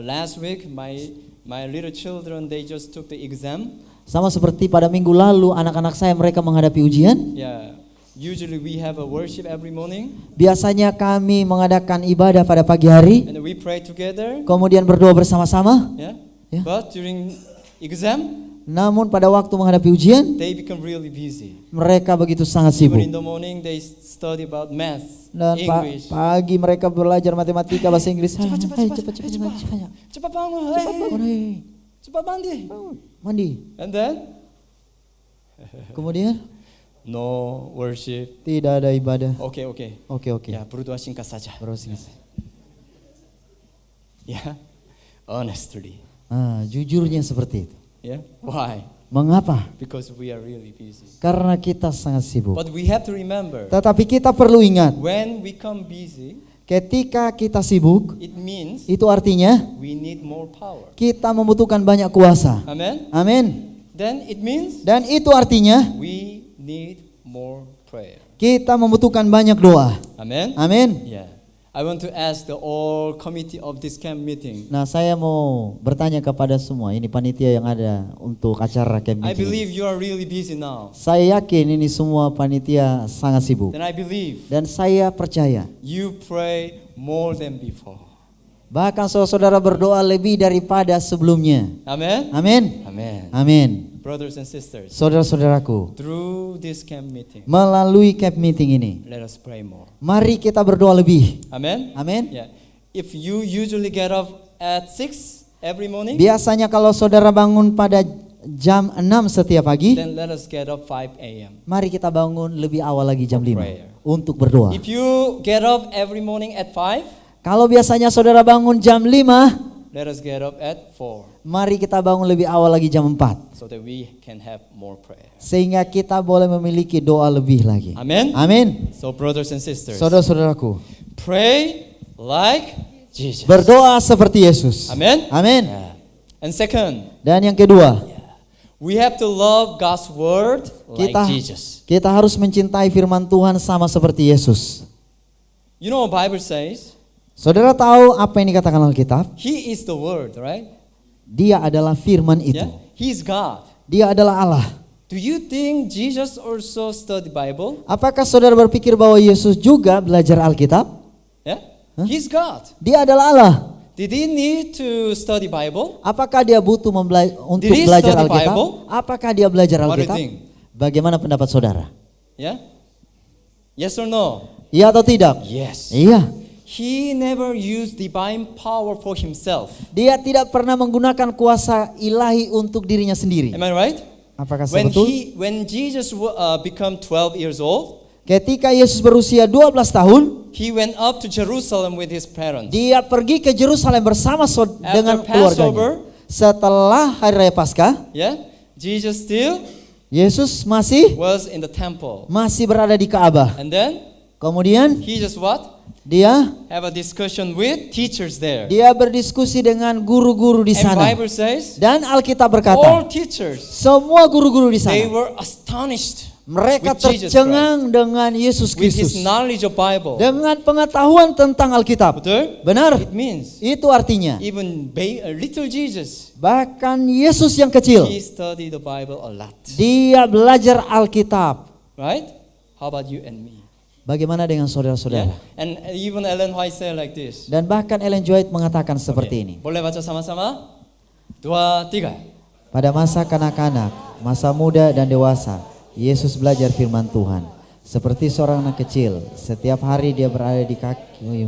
last week, my little children, they just took the exam. Sama seperti pada minggu lalu anak-anak saya mereka menghadapi ujian. Yeah. Usually we have a worship every morning, Biasanya kami mengadakan ibadah pada pagi hari, and we pray together. kemudian berdoa bersama-sama. Yeah. Yeah. But during exam, Namun pada waktu menghadapi ujian, they become really busy. mereka begitu sangat Even sibuk. in the morning, they study about math, Dan English. pagi mereka belajar matematika, bahasa Inggris. Cepat, cepat, Hai, cepat, cepat, cepat. cepat. Cepat bangun, Bangun, hei. cepat mandi. Mandi. And then, Kemudian no worship. tidak ada ibadah. Okay. Oke. Ya, berdoa singkat saja. Terus. Ya, honestly. Jujurnya seperti itu. Yeah. Why? Mengapa? Because we are really busy. Karena kita sangat sibuk. But we have to remember, Tetapi kita perlu ingat, when we come busy, ketika kita sibuk, it means itu artinya we need more power. kita membutuhkan banyak kuasa. Amen. Amin. Then it means Dan itu artinya we need more prayer. kita membutuhkan banyak doa. Amen. Amin. Yeah. I want to ask the all committee of this camp meeting. Nah, saya mau bertanya kepada semua, ini panitia yang ada untuk acara camp I meeting. believe you are really busy now. Saya yakin ini semua panitia sangat sibuk. Then I believe Dan saya percaya, you pray more than before. bahkan saudara berdoa lebih daripada sebelumnya. Amen. Amin. Amen. Amin. Brothers and sisters, Saudara-saudaraku, through this camp meeting, melalui camp meeting ini, let us pray more. mari kita berdoa lebih. Amen. Amin. Yeah. If you usually get up at 6 every morning, Biasanya kalau saudara bangun pada jam 6 setiap pagi, then let us get up 5 a.m. mari kita bangun lebih awal lagi jam 5 prayer. untuk berdoa. If you get up every morning at 5, Kalau biasanya saudara bangun jam 5, let us get up at 4 mari kita bangun lebih awal lagi jam 4. so that we can have more prayer. Sehingga kita boleh memiliki doa lebih lagi. Amen. Amin. So brothers and sisters, Saudara-saudaraku, pray like Jesus. berdoa seperti Yesus. Amen. Amin. Yeah. And second, Dan yang kedua, we have to love God's word like Kita- Jesus. kita harus mencintai firman Tuhan sama seperti Yesus. You know what Bible says? Saudara tahu apa yang dikatakan Alkitab? He is the word, right? Dia adalah firman itu. Yeah. He's God. Dia adalah Allah. Do you think Jesus also studied Bible? Apakah saudara berpikir bahwa Yesus juga belajar Alkitab? Yeah. He's God. Dia adalah Allah. Did he need to study Bible? Apakah dia butuh untuk Did he belajar study Alkitab? Bible? Apakah dia belajar What do you Alkitab? think? Bagaimana pendapat saudara? Yeah. Yes or no? Iya atau tidak? Yes. Iya. He never used divine power for himself. Dia tidak pernah menggunakan kuasa ilahi untuk dirinya sendiri. Am I right? Apakah saya betul? When Jesus became 12 years old, Ketika Yesus berusia 12 tahun, he went up to Jerusalem with his parents. dia pergi ke Yerusalem bersama dengan Passover, keluarganya. Setelah hari raya Paskah, yeah, Jesus still Yesus masih was in the temple. berada di Ka'bah. And then Kemudian he just what? dia Have a discussion with teachers there. berdiskusi dengan guru-guru di And sana. Bible says Dan Alkitab all berkata, teachers, semua guru-guru di they sana, were astonished mereka with Jesus tercengang dengan Yesus with his Kristus, knowledge of Bible. dengan pengetahuan tentang Alkitab. Betul? Benar, It means itu artinya even little Jesus, bahkan Yesus yang kecil, he studied the Bible a lot. dia belajar Alkitab. Right? How about you and me? Bagaimana dengan saudara-saudara? Yeah. And even Ellen White said like this. Dan bahkan Ellen White mengatakan seperti ini. Boleh baca sama-sama? 2, 3. Pada masa kanak-kanak, masa muda dan dewasa, Yesus belajar firman Tuhan. Seperti seorang anak kecil, setiap hari dia berada di kaki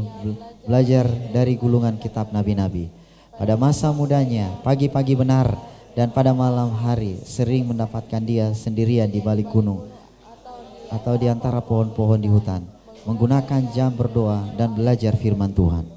belajar dari gulungan kitab nabi-nabi. Pada masa mudanya, pagi-pagi benar dan pada malam hari sering mendapatkan dia sendirian di balik gunung atau di antara pohon-pohon di hutan, menggunakan jam berdoa dan belajar firman Tuhan.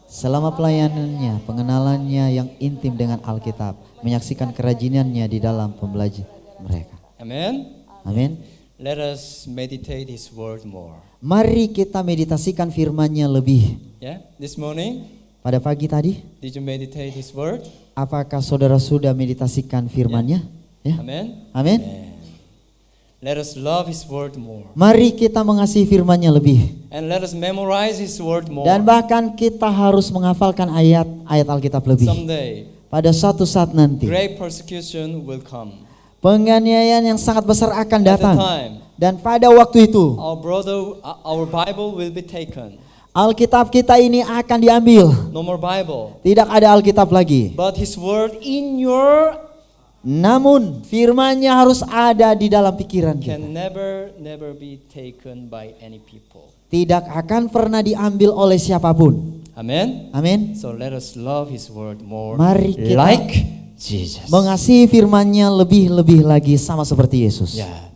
Selama pelayanannya, pengenalannya yang intim dengan Alkitab, menyaksikan kerajinannya di dalam pembelajar mereka. Amen. Amin. Let us meditate his word more. Mari kita meditasikan firman-Nya lebih. Yeah. This morning, Pada pagi tadi, did you meditate his word? apakah saudara sudah meditasikan firman-Nya? Ya. Amen. Amin. Let us love his word more. Mari kita mengasihi firman-Nya lebih. And let us memorize his word more. Dan bahkan kita harus menghafalkan ayat-ayat Alkitab lebih. Someday, Pada suatu saat nanti, great persecution will come. penganiayaan yang sangat besar akan At the datang. time, Dan pada waktu itu, our Bible will be taken. Alkitab kita ini akan diambil. No more Bible. Tidak ada Alkitab lagi. But his word in your Namun firman-Nya harus ada di dalam pikiran kita. can never be taken by any people. Tidak akan pernah diambil oleh siapapun. Amen. Amin. So let us love his word more Mari kita like Jesus. mengasihi firman-Nya lebih-lebih lagi sama seperti Yesus. Yeah.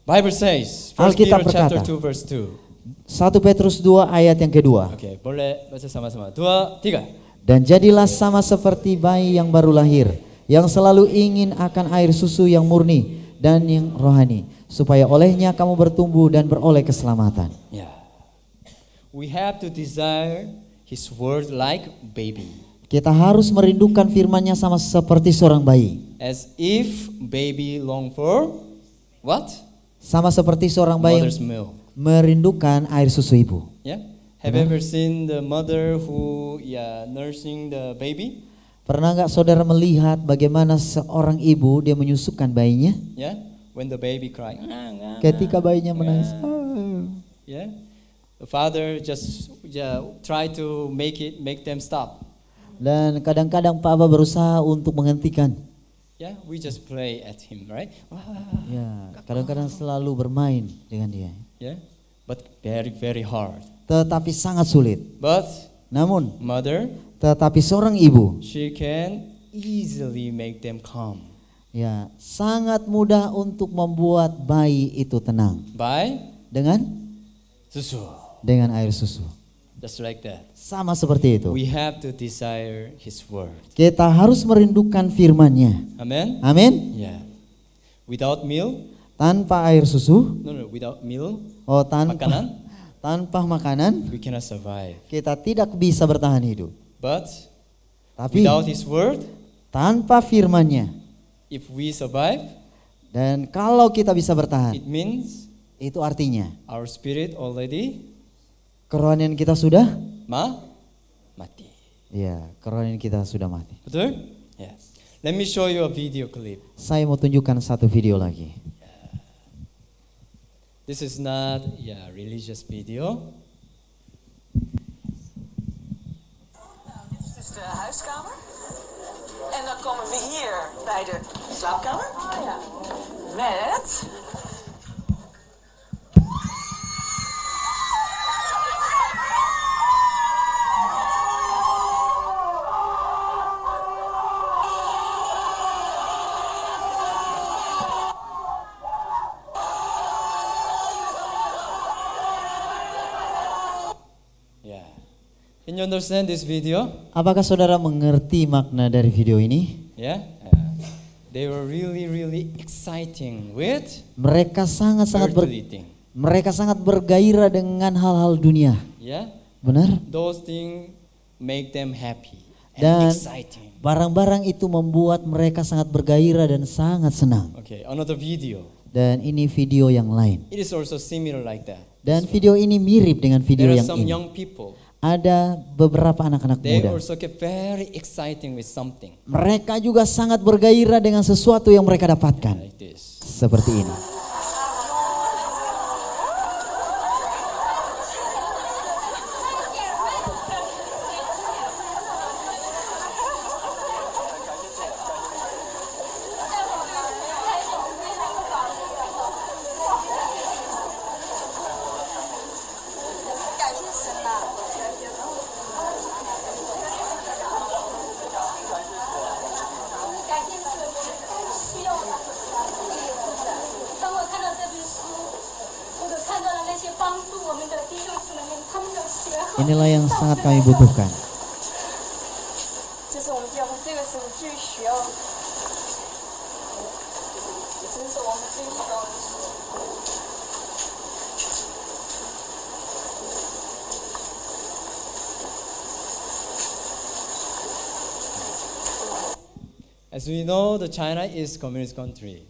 Bible says, 1 Alkitab Peter chapter berkata. 2 verse 2. 1 Petrus 2 ayat yang kedua. Okay, boleh baca sama-sama. 2, 3. Dan jadilah sama seperti bayi yang baru lahir, yang selalu ingin akan air susu yang murni dan yang rohani, supaya olehnya kamu bertumbuh dan beroleh keselamatan. Yeah. We have to desire His word like baby. Kita harus merindukan firman-Nya sama seperti seorang bayi. As if baby long for what? Sama seperti seorang bayi Mother's milk. merindukan air susu ibu. Yeah. Have you ever seen the mother who nursing the baby? Pernah nggak saudara melihat bagaimana seorang ibu dia menyusukan bayinya? Yeah. When the baby cry. Ketika bayinya menangis. Yeah. The father just try to make them stop. Dan kadang-kadang Papa berusaha untuk menghentikan. Yeah, we just play at him, right? Ya, kadang-kadang selalu bermain dengan dia. Yeah. But very very hard. Tetapi sangat sulit. But Namun, mother, tetapi seorang ibu, she can easily make them calm ya, sangat mudah untuk membuat bayi itu tenang by dengan susu. air susu. Just like that. Sama seperti itu. We have to desire His word. Kita harus merindukan firman-Nya. Amen. Amin. Yeah. Without milk, Tanpa air susu, without milk, tanpa makanan, we cannot survive. kita tidak bisa bertahan hidup. But Tapi without His word, tanpa firman-Nya, if we survive, dan kalau kita bisa bertahan, it means itu artinya our spirit already kerohanian kita sudah, mati. ya, kerohanian kita sudah mati. Betul? Yes. Let me show you a video clip. Saya mau tunjukkan satu video lagi. This is not religious video. Dit is dus de huiskamer. En dan komen we hier bij de slaapkamer. Met... Can you understand this video? Apakah saudara mengerti makna dari video ini? Yeah. They were really exciting with Mereka sangat earthly thing. mereka sangat bergairah dengan hal-hal dunia. Yeah. Benar? Those things make them happy Dan and exciting. barang-barang itu membuat mereka sangat bergairah dan sangat senang. Okay, another video. Dan ini video yang lain. It is also similar like that. Dan video ini mirip dengan video There are yang some ini. young people. Ada beberapa anak-anak They muda. also get very exciting with something Mereka juga sangat bergairah dengan sesuatu yang mereka dapatkan. like this. Seperti ini. Inilah yang sangat kami butuhkan. As we know, the China is communist country.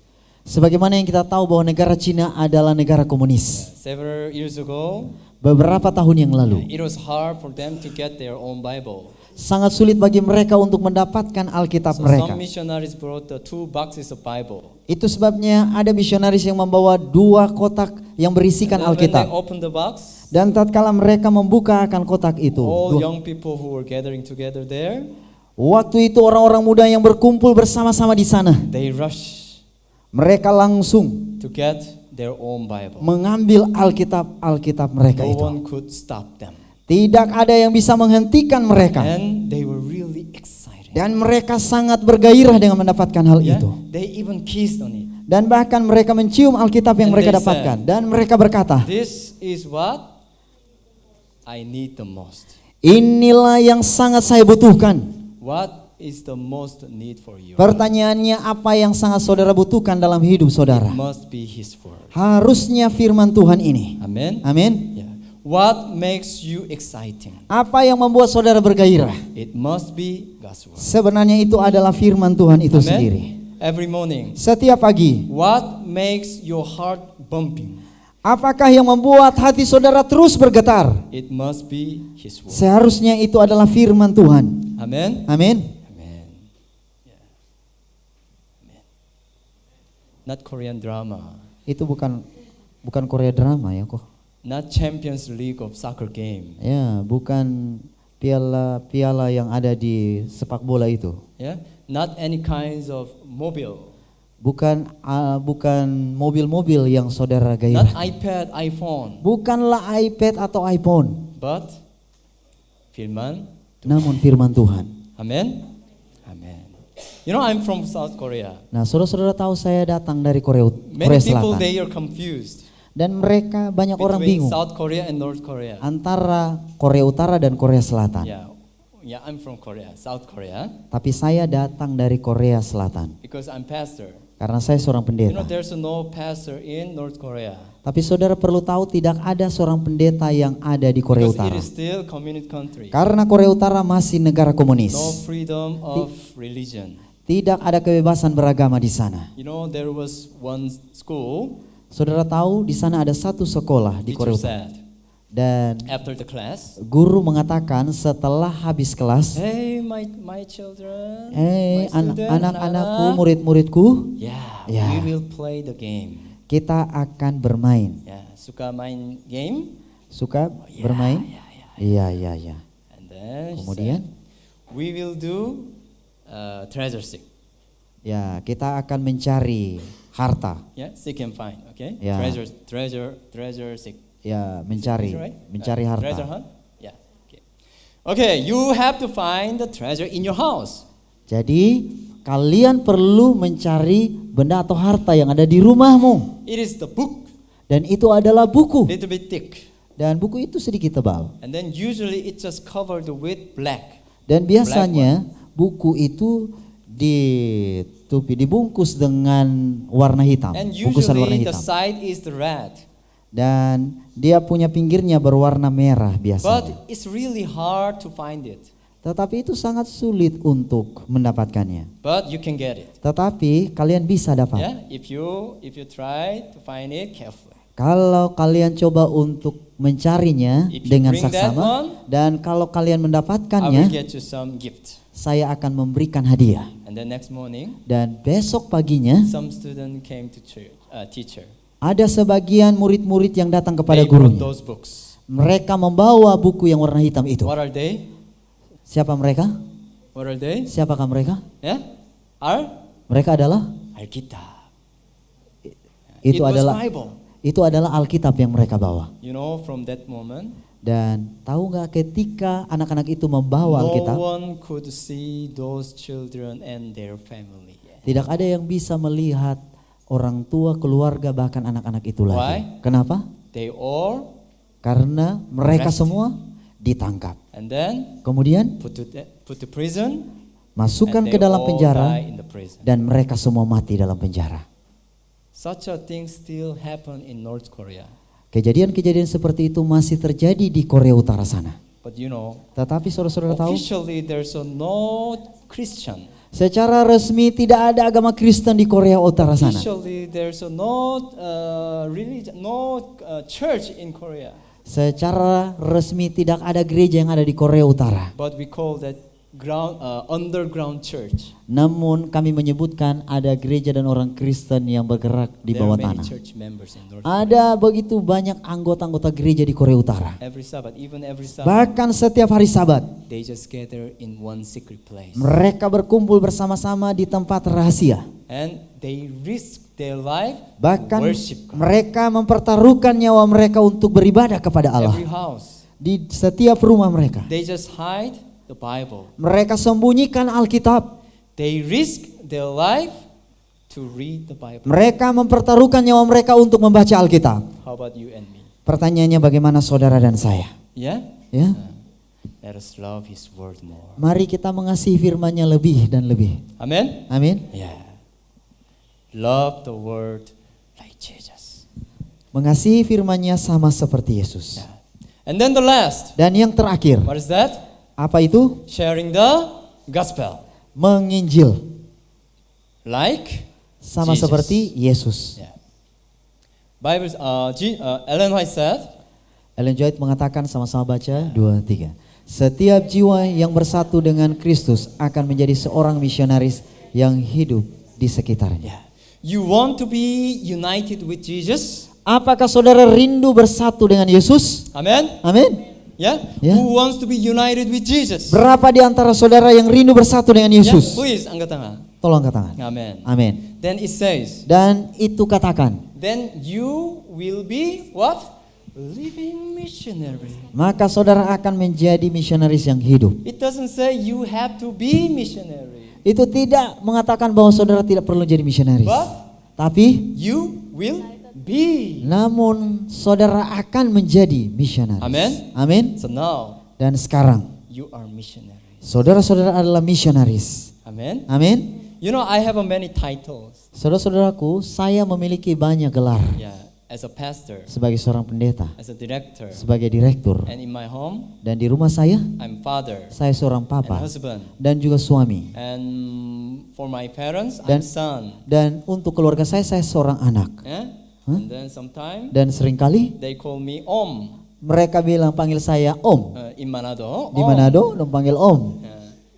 Sebagaimana yang kita tahu bahwa negara Cina adalah negara komunis. Several years ago, Beberapa tahun yang lalu, it was hard for them to get their own Bible. sangat sulit bagi mereka untuk mendapatkan Alkitab So mereka. some missionaries brought the 2 boxes of Bible. Itu sebabnya ada misionaris yang membawa 2 kotak yang berisikan And then when they Alkitab. opened the box, Dan tatkala mereka membuka akan kotak itu, all young people who were gathering together there, waktu itu orang-orang muda yang berkumpul bersama-sama di sana, they rushed mereka langsung to get their own Bible. mengambil Alkitab mereka No itu. one could stop them. Tidak ada yang bisa menghentikan mereka. And they were really excited. Dan mereka sangat bergairah dengan mendapatkan hal Yeah? itu. They even kissed on it. Dan bahkan mereka mencium Alkitab yang And mereka they dapatkan. said, Dan mereka berkata, This is what I need the most. Inilah yang sangat saya butuhkan. What is the most need for you? Pertanyaannya, apa yang sangat saudara butuhkan dalam hidup saudara? It must be His word. Harusnya firman Tuhan ini. Amen. Amin. Yeah. What makes you exciting? Apa yang membuat saudara bergairah? It must be God's word. Sebenarnya itu adalah firman Tuhan itu Amen. sendiri. Every morning. Setiap pagi, What makes your heart bumping? apakah yang membuat hati saudara terus bergetar? It must be His word. Seharusnya itu adalah firman Tuhan. Amen. Amin. Amen. Yeah. Amen. Not Korean drama. Itu bukan Korea drama ya kok. Not Champions League of soccer game. Ya, bukan piala yang ada di sepak bola itu. Yeah. Not any kinds of mobile. Bukan mobil-mobil yang saudara Not gairah. iPad, iPhone. Bukanlah iPad atau iPhone, But firman. namun firman Tuhan. Amen. Amen. You know, I'm from South Korea. Nah, saudara-saudara tahu saya datang dari Korea Many people Selatan. they are confused Dan mereka banyak orang between bingung South Korea and North Korea. antara Korea Utara dan Korea Selatan. Yeah, I'm from Korea, South Korea, Tapi saya datang dari Korea Selatan because I'm pastor. karena saya seorang You know, pendeta. there's no pastor in North Korea Tapi saudara perlu tahu tidak ada seorang pendeta yang ada di Korea because it Utara. is still communist country. Karena Korea Utara masih negara komunis. No freedom of religion. Tidak ada kebebasan beragama di sana. You know, there was one school. Saudara tahu di sana ada satu sekolah di Korea Teacher Utara. said Dan after the class, guru mengatakan setelah habis kelas, "Hey, my children, "Hey, my student, anak-anakku, anak-anak, murid-muridku, yeah, Yeah. we will play the game." kita akan bermain." Yeah, suka main game? Suka Yeah, bermain? yeah. Iya. And then she Kemudian? said, we will do treasure seek. Ya, kita akan mencari harta. Yeah, seek and find. Okay. Yeah. Treasure seek. Ya, Is mencari, it right? mencari Treasure harta. hunt. Yeah. Okay. Okay, you have to find the treasure in your house. Jadi, kalian perlu mencari benda atau harta yang ada di rumahmu. It is the book, Dan itu adalah buku. little bit thick, Dan buku itu sedikit tebal. and then usually it just covered with black. Dan biasanya buku itu dibungkus dengan warna hitam, And bungkusan warna usually the hitam. side is the red. Dan dia punya pinggirnya berwarna merah biasanya. But it's really hard to find it. Tetapi itu sangat sulit untuk mendapatkannya. But you can get it. Tetapi kalian bisa dapat. Yeah, if you try to find it carefully. Kalau kalian coba untuk mencarinya If you dengan bring that saksama, one, dan kalau kalian I will mendapatkannya, get you some gift. saya akan memberikan hadiah. And then next morning, Dan besok paginya some student came to church, teacher. ada sebagian murid-murid yang datang kepada They brought gurunya. those books. Mereka membawa buku yang warna hitam itu. What are they? Siapa mereka? What are they? Siapakah mereka? Yeah, Mereka adalah Alkitab. itu It was adalah Bible. itu adalah Alkitab yang mereka bawa. You know, from that moment, Dan tahu nggak ketika anak-anak itu membawa no Alkitab, one could see those children and their family. tidak ada yang bisa melihat orang tua, keluarga, bahkan anak-anak itu lagi. Why? Kenapa? They all Karena mereka Arrested. semua ditangkap. and then Kemudian put to prison. masukkan And ke they dalam all penjara die in the prison. dan mereka semua mati dalam penjara. Such a thing still happen in North Korea. Kejadian-kejadian seperti itu masih terjadi di Korea Utara sana. But you know, Tetapi saudara-saudara tahu, officially there's no Christian. secara resmi tidak ada agama Kristen di Korea Utara sana. Officially there's no religion, no church in Korea. Secara resmi tidak ada gereja yang ada di Korea Utara. But we call that underground church. Namun kami menyebutkan ada gereja dan orang Kristen yang bergerak di There are bawah many tanah. church members in North Korea. Ada begitu banyak anggota-anggota gereja di Korea Utara. Every Sabbath, even every Sabbath, Bahkan setiap hari Sabat, they just gather in one secret place. mereka berkumpul bersama-sama di tempat rahasia. And they risk their life to Bahkan worship God. mereka mempertaruhkan nyawa mereka untuk beribadah kepada Allah. Every house, Di setiap rumah mereka. they just hide the Bible. Mereka sembunyikan Alkitab. They risk their life to read the Bible. Mereka mempertaruhkan nyawa mereka untuk membaca Alkitab. How about you and me? Pertanyaannya bagaimana saudara dan saya? Yeah? Ya. Let us love His word more. Mari kita mengasihi firman-Nya lebih dan lebih. Amen. Amin. Yeah. Love the word like Jesus. Mengasihi firman-Nya sama seperti Yesus. Yeah. And then the last. Dan yang terakhir, What is that? apa itu? Sharing the gospel. Menginjil Like sama Jesus. seperti Yesus. Yeah. Bible. Ellen White said. Ellen White mengatakan, sama-sama baca 2, 3. Setiap jiwa yang bersatu dengan Kristus akan menjadi seorang misionaris yang hidup di sekitarnya. Yeah. You want to be united with Jesus? Apakah saudara rindu bersatu dengan Yesus? Amen. Amin. Yeah? Yeah. Who wants to be united with Jesus? Berapa di antara saudara yang rindu bersatu dengan Yeah? Yesus? Please angkat tangan. Tolong angkat tangan. Amen. Amin. Then it says, Dan itu katakan, then you will be what? Living missionary. maka saudara akan menjadi misionaris yang hidup. It doesn't say you have to be missionary. Itu tidak mengatakan bahwa saudara tidak perlu jadi misionaris. But Tapi you will be. namun saudara akan menjadi misionaris. Amen. Amin. So now Dan sekarang you are missionary. saudara-saudara adalah misionaris. Amen. Amin. You know, I have many titles. Saudara-saudaraku, saya memiliki banyak gelar Yeah, as a pastor, sebagai seorang pendeta, as a director, sebagai direktur, and in my home, dan di rumah saya father saya seorang and papa husband, dan juga suami. and for my parents, Dan- son. Dan untuk keluarga saya seorang anak. Yeah? And then sometimes Dan seringkali they call me Om. mereka bilang panggil saya Om. In Manado, Di Om. Manado dong panggil Om. Yeah.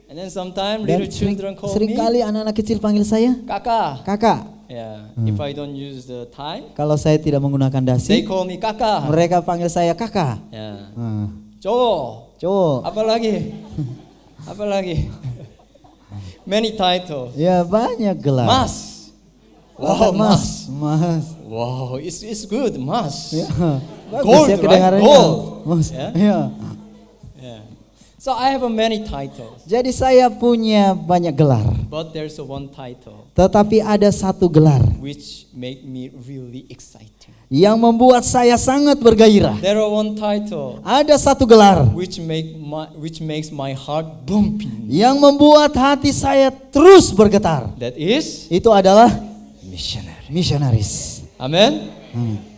And then sometimes Dan little children call me seringkali anak-anak kecil panggil saya Kaka. Kakak. Yeah. If I don't use the time, Kalau saya tidak menggunakan they dasi, call me Kaka. mereka panggil saya Kakak. Yeah. Hmm. Cowok. Cowok. Apa lagi? Apa lagi? Many titles. Ya banyak gelar. Mas. Wow, Mas. Mas. Wow, it's good, Mas. Ya. Bagus Gold, ya right? kedengarannya. Gold. Mas. Ya. Ya. Yeah. So I have many titles, Jadi saya punya banyak gelar. but there's one title Tetapi ada satu gelar which make me really exciting. yang membuat saya sangat bergairah. There are one title Ada satu gelar which makes my heart bumping. yang membuat hati saya terus bergetar. That is Itu adalah missionary. misionaris. Amen.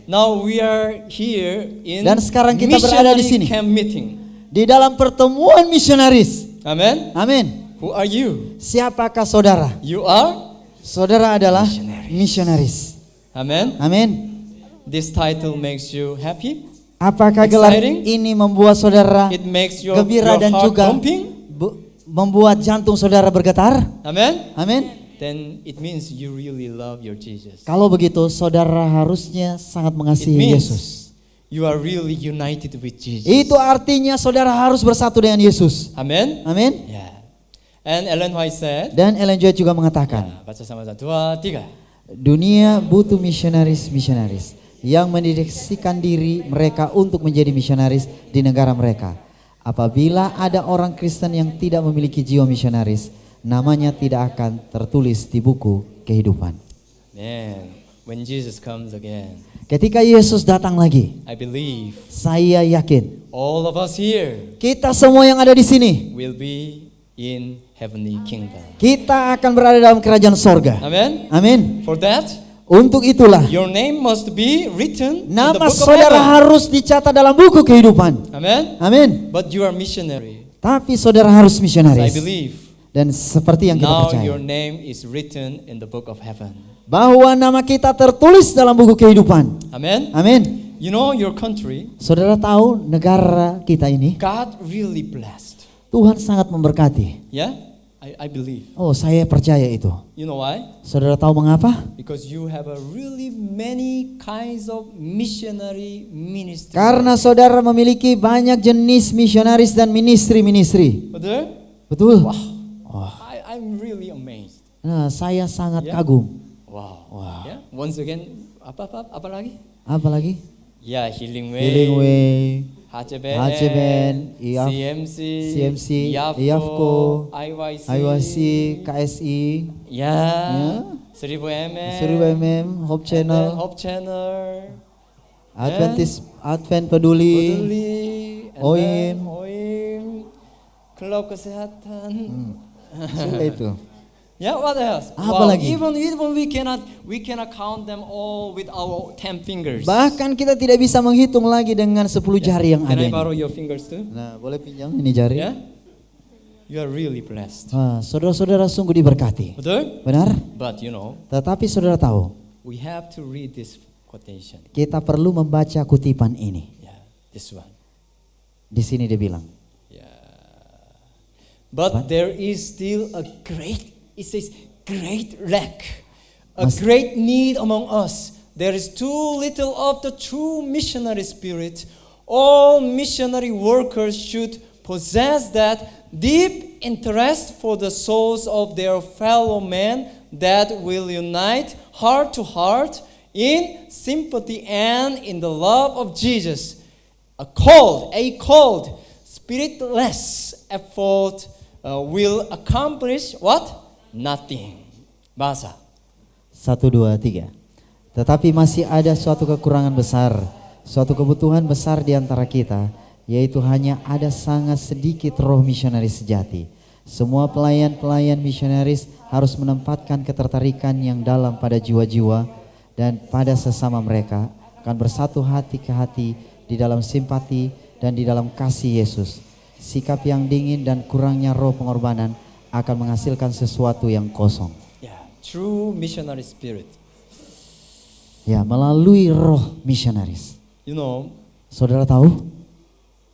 Now we are here in Dan sekarang kita berada di sini. camp meeting. Di dalam pertemuan misionaris. Amen. Amin. Who are you? Siapakah saudara? You are. Saudara adalah Misionaris. misionaris. Amen. Amin. This title makes you happy. Apakah gelar Exciting. ini membuat saudara It makes your gembira dan heart juga pumping. membuat jantung saudara bergetar? Amen. Amin. Then it means you really love your Jesus. Kalau begitu, saudara harusnya sangat It mengasihi means Yesus. you are really united with Jesus. Itu artinya saudara harus bersatu dengan Yesus. Amen. Amin. Yeah. And Ellen White said. Dan Ellen White juga mengatakan, Baca sama-sama. 2, 3. dunia butuh misionaris-misionaris yang mendedikasikan diri mereka untuk menjadi misionaris di negara mereka. Apabila ada orang Kristen yang tidak memiliki jiwa misionaris, namanya tidak akan tertulis di buku kehidupan. Man, when Jesus comes again, Ketika Yesus datang lagi, I believe saya yakin all of us here kita semua yang ada di sini, will be in heavenly kingdom. kita akan berada dalam kerajaan sorga. Amen. Amin. For that, Untuk itulah your name must be written in the nama book of saudara heaven. harus dicatat dalam buku kehidupan. Amen. Amin. But you are missionary. Tapi saudara harus I misionaris. believe Dan seperti yang kita now percaya, your name is written in the book of heaven. bahwa nama kita tertulis dalam buku kehidupan. Amen. Amin. You know your country, Saudara tahu negara kita ini, God really blessed. Tuhan sangat memberkati. Yeah, I believe. Oh, saya percaya itu. You know why? Saudara tahu mengapa? Because you have a really many kinds of missionary ministry. Karena saudara memiliki banyak jenis misionaris dan ministri-ministri. Betul? Betul? I'm really amazed. Nah, saya sangat Ya. kagum. Wow. Yeah. Once again, apa lagi? Apa lagi? Ya, Healing Way, Healing Way, HCBN, HCBN, CMC, IAFCO, IYC, IYC, KSI, ya, Ya. 1000 1000 Hope and then Channel, Hope Channel, Advent Peduli, Peduli, and OIM. then OIM, klub kesehatan. Sudah itu. Yeah, what else? Apa lagi? Even we cannot count them all with our 10 fingers. Bahkan kita tidak bisa menghitung lagi dengan 10 jari yang Can ada I ini. borrow your fingers too? Nah, boleh pinjam ini jari? Yeah. You are really blessed. Wah, saudara-saudara sungguh diberkati. Betul? Benar? But you know, Tetapi saudara tahu, we have to read this quotation. kita perlu membaca kutipan ini. Yeah, this one. Di sini dia bilang, But there is still it says great lack, a Mas- great need among us. There is too little of the true missionary spirit. All missionary workers should possess that deep interest for the souls of their fellow men that will unite heart to heart in sympathy and in the love of Jesus. A cold, spiritless effort will accomplish what? Nothing. Bahasa. 1, 2, 3. Tetapi masih ada suatu kekurangan besar, suatu kebutuhan besar di antara kita, yaitu hanya ada sangat sedikit roh misionaris sejati. Semua pelayan-pelayan misionaris harus menempatkan ketertarikan yang dalam pada jiwa-jiwa dan pada sesama mereka, akan bersatu hati ke hati di dalam simpati dan di dalam kasih Yesus. Sikap yang dingin dan kurangnya roh pengorbanan akan menghasilkan sesuatu yang kosong. Yeah, true missionary spirit. Ya, melalui roh misionaris. You know, Saudara tahu,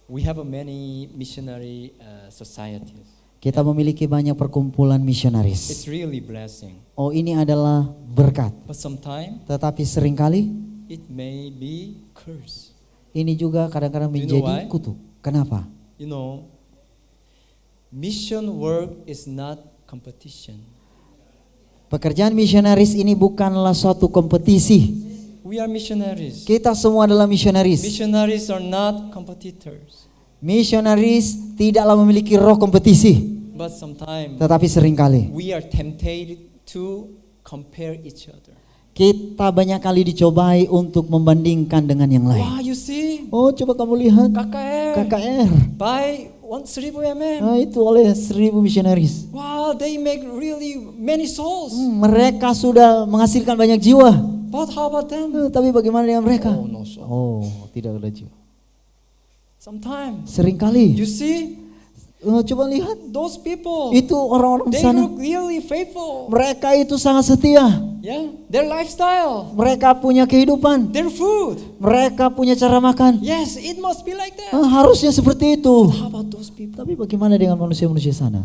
we have many missionary societies. kita memiliki banyak perkumpulan misionaris. It's really blessing. Oh, ini adalah berkat. But sometimes Tetapi seringkali it may be curse. ini juga kadang-kadang Do you know menjadi why? kutuk. Kenapa? You know, mission work is not competition. Pekerjaan misionaris ini bukanlah suatu kompetisi. We are missionaries. Kita semua adalah misionaris. Missionaries are not competitors. Misionaris tidaklah memiliki roh kompetisi. But sometimes Tetapi seringkali we are tempted to compare each other. kita banyak kali dicobai untuk membandingkan dengan yang lain. Wow, you see, Oh, coba kamu lihat KKR KKR. by 1,000 mm. Nah, itu oleh 1000 misionaris. Wow, they make really many souls. Mereka sudah menghasilkan banyak jiwa. But how about them? Tapi bagaimana dengan mereka? Oh, no soul. Oh, tidak ada jiwa. Sometimes Seringkali. you see Coba lihat. those people. Itu orang-orang di They sana. look really faithful. Mereka itu sangat setia. Yeah, their lifestyle, Mereka punya kehidupan. their food. Mereka punya cara makan. Yes, it must be like that. Harusnya seperti itu. How about those people? Tapi bagaimana dengan manusia-manusia sana?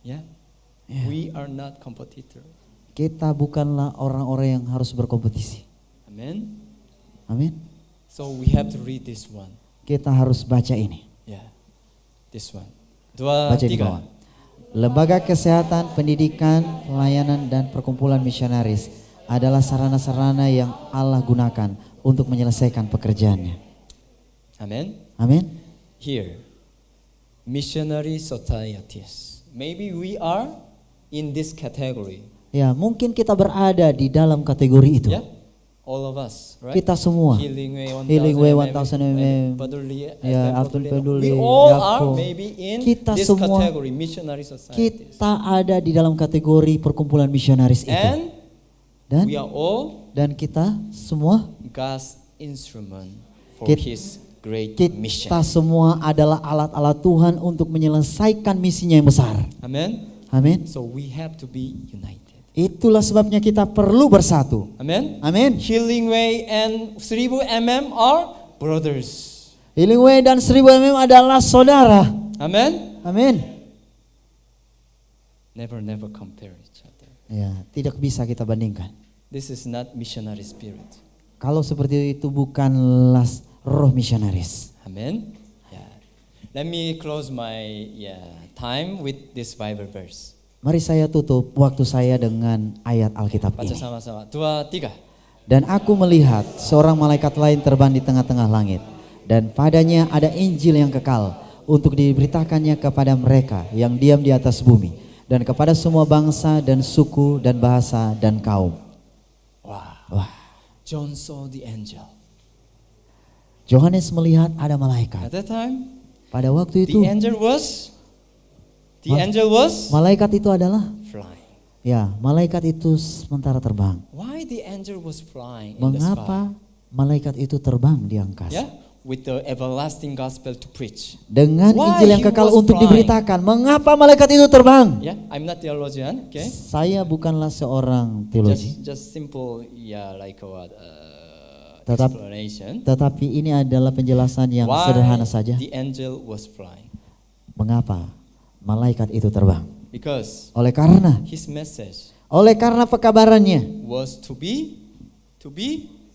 Yeah, we are not competitor. Kita bukanlah orang-orang yang harus berkompetisi. Amen. Amin. So we have to read this one. Kita harus baca ini. Yeah, this one. Dua, Baca di bawah. tiga. Lembaga kesehatan, pendidikan, pelayanan, dan perkumpulan misionaris adalah sarana-sarana yang Allah gunakan untuk menyelesaikan pekerjaannya. Amen. Amin. Here, missionary societies. Maybe we are in this category. Ya, mungkin kita berada di dalam kategori itu. Yeah, all of us, right? Kita semua. Healing Way 1000 Healing Way mm, 1000 mm. Peduli, Ya, Advent Peduli, We all Yapo. are maybe in Kita this semua- category, missionary societies. Kita ada di dalam kategori perkumpulan misionaris itu. And Dan we are all kita semua God's instrument for Kit- His great mission. kita semua adalah alat-alat Tuhan untuk menyelesaikan misinya yang besar. Amen. Amin. So we have to be united. Itulah sebabnya kita perlu bersatu. Amen. Amin. Healing Way and 1000 mm are brothers. Healing Way dan 1000 mm adalah saudara. Amen. Amin. Never compare each other. Ya, tidak bisa kita bandingkan. This is not missionary spirit. Kalau seperti itu bukanlah roh misionaris. Amen. Yeah. Let me close my time with this Bible verse. Mari saya tutup waktu saya dengan ayat Alkitab Baca ini. sama-sama. 2, 3. Dan aku melihat seorang malaikat lain terbang di tengah-tengah langit, dan padanya ada Injil yang kekal untuk diberitakannya kepada mereka yang diam di atas bumi, dan kepada semua bangsa dan suku dan bahasa dan kaum. Wow. Wah, John saw the angel. Yohanes melihat ada malaikat. At that time, Pada waktu itu the angel was malaikat itu adalah flying. ya, malaikat itu sementara terbang. Why the angel was flying in the sky? Mengapa malaikat itu terbang di angkasa? Yeah, with the everlasting gospel to preach. Dengan Why Injil yang he kekal was untuk flying? diberitakan. Mengapa malaikat itu terbang? Yeah, I'm not theologian. Okay, Saya bukanlah seorang teologi, just simple, yeah, like what Tetap- explanation. tetapi ini adalah penjelasan yang Why sederhana saja. the angel was flying? Mengapa malaikat itu terbang? Because Oleh karena pekabarannya, was to be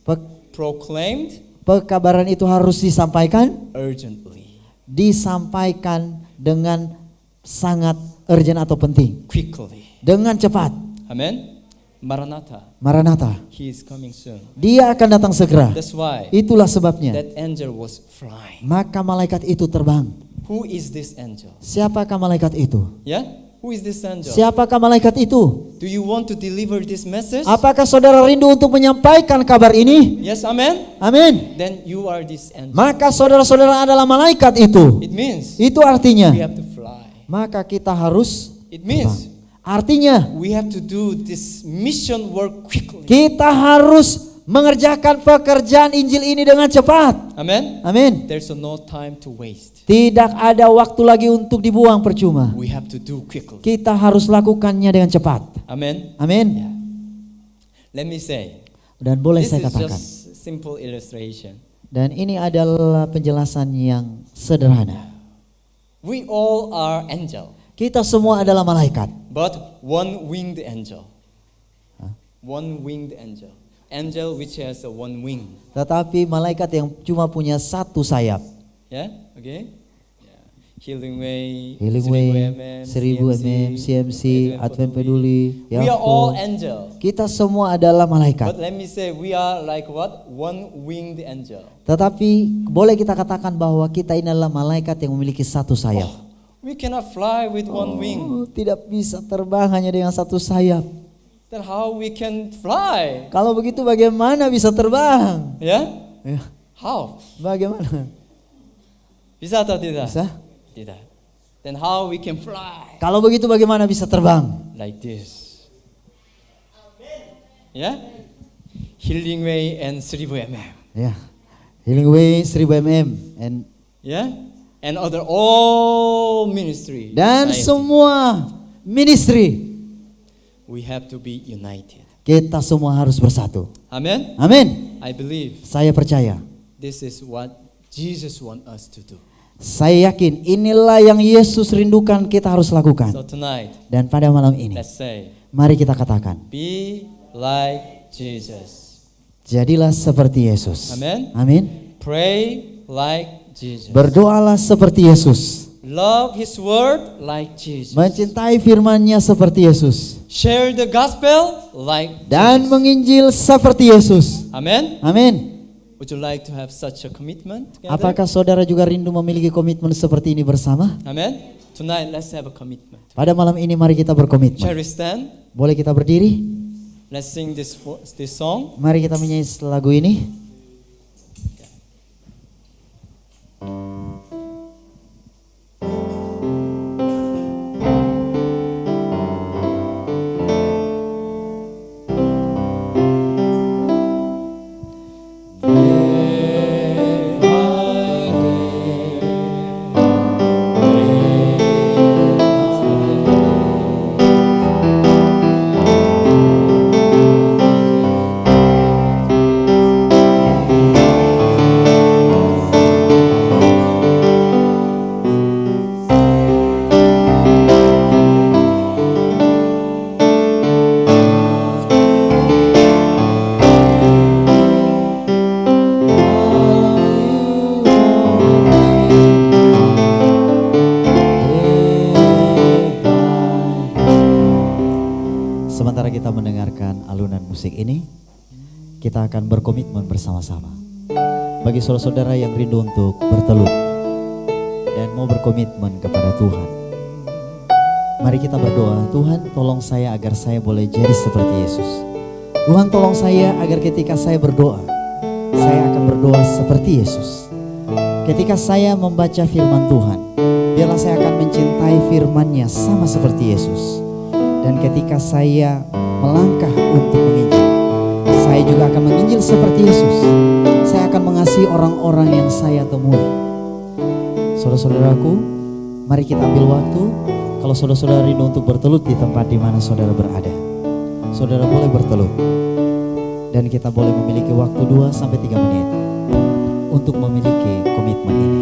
pe- proclaimed pekabaran itu harus disampaikan, urgently, disampaikan dengan sangat urgent atau penting, quickly. dengan cepat. Amen. Maranatha, Maranatha, he is coming soon. dia akan datang segera. That's why Itulah sebabnya. that angel was flying. Maka malaikat itu terbang. Who is this angel? Siapakah malaikat itu? Yeah? Who is this angel? Siapakah malaikat itu? Do you want to deliver this message? Apakah saudara rindu untuk menyampaikan kabar ini? Yes, amen. Amin. Then you are this angel. Maka saudara-saudara adalah malaikat itu. It means Itu artinya, we have to fly. maka kita harus It means artinya we have to do this mission work quickly. kita harus mengerjakan pekerjaan Injil ini dengan cepat. Amen. Amin. There's no time to waste. Tidak ada waktu lagi untuk dibuang percuma. We have to do quickly. Kita harus lakukannya dengan cepat. Amen. Amin. Yeah. Let me say, Dan boleh this saya is katakan, just simple illustration. dan ini adalah penjelasan yang sederhana. We all are angel, Kita semua adalah malaikat. but one winged angel. One winged angel. Angel which has a one wing. Tetapi malaikat yang cuma punya satu sayap. Yeah, okay. Yeah. Healing Way, Healing Way, 1000 mm, CMC, Advent Peduli. We are all Yakult. angel. Kita semua adalah But malaikat. let me say, we are like what? One winged angel. Tetapi boleh kita katakan bahwa kita ini adalah malaikat yang memiliki satu sayap. We cannot fly with one wing. Oh, tidak bisa terbang hanya dengan satu sayap. Then how we can fly? Kalau begitu bagaimana bisa terbang? Yeah? Ya, How? bagaimana? Bisa atau tidak? Bisa? Tidak. Then how we can fly? Kalau begitu bagaimana bisa terbang? Like this. Yeah? Healing Way and 1000 mm. Ya. Healing Way 1000 mm and Yeah? And other all ministry. dan society. semua ministry. We have to be united. Kita semua harus bersatu. Amen? Amin. I believe Saya percaya. this is what Jesus wants us to do. Saya yakin inilah yang Yesus rindukan kita harus lakukan. So tonight, Dan pada malam ini, let's say, mari kita katakan, be like Jesus. jadilah seperti Yesus. Amen? Amin. Pray like Jesus. Berdoalah seperti Yesus. Love His word like Jesus. Mencintai firman-Nya seperti Yesus. Share the gospel like Dan Jesus. menginjil seperti Yesus. Amen? Amin. Would you like to have such a commitment together? Apakah saudara juga rindu memiliki komitmen seperti ini bersama? Amen? Tonight, let's have a commitment. Pada malam ini mari kita Shall berkomitmen. we stand? Boleh kita berdiri? Let's sing this song. Mari kita menyanyi lagu ini. Sementara kita mendengarkan alunan musik ini, kita akan berkomitmen bersama-sama. Bagi saudara-saudara yang rindu untuk bertelut dan mau berkomitmen kepada Tuhan, mari kita berdoa. Tuhan, tolong saya agar saya boleh jadi seperti Yesus. Tuhan, tolong saya agar ketika saya berdoa, saya akan berdoa seperti Yesus. Ketika saya membaca firman Tuhan, biarlah saya akan mencintai firman-Nya sama seperti Yesus. Dan ketika saya melangkah untuk menginjil, saya juga akan menginjil seperti Yesus. Saya akan mengasihi orang-orang yang saya temui. Saudara-saudaraku, mari kita ambil waktu. Kalau saudara-saudara rindu untuk bertelut di tempat di mana saudara berada, saudara boleh bertelut. Dan kita boleh memiliki waktu 2-3 menit untuk memiliki komitmen ini.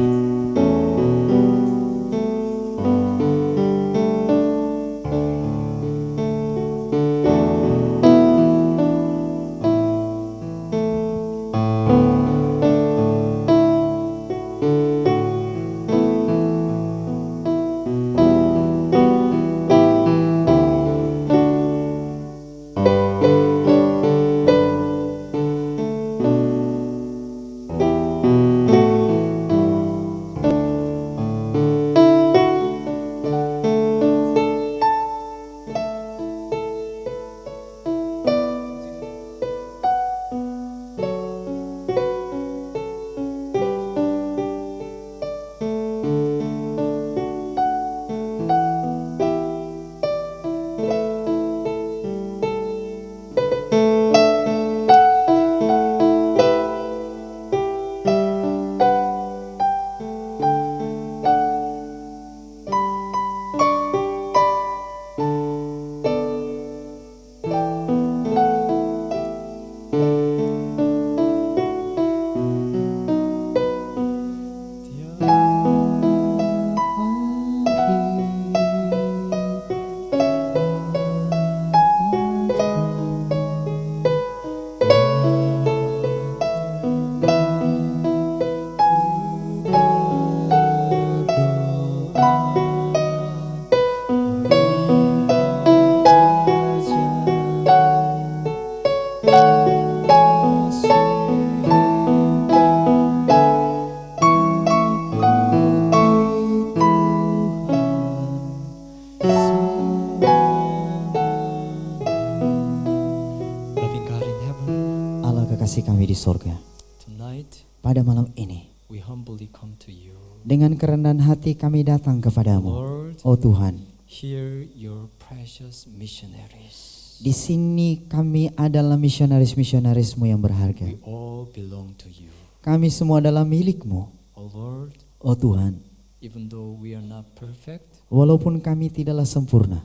Kami di sorga, Tonight, pada malam ini we humbly come to you. dengan kerendahan hati kami datang kepadamu, Lord, oh Tuhan. hear your precious missionaries. Di sini kami adalah misionaris-misionarismu yang berharga. We all belong to you. Kami semua adalah milikmu, Oh Lord, oh Tuhan. even though we are not perfect, Walaupun kami tidaklah sempurna,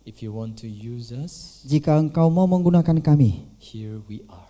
if you want to use us, jika Engkau mau menggunakan kami, here we are.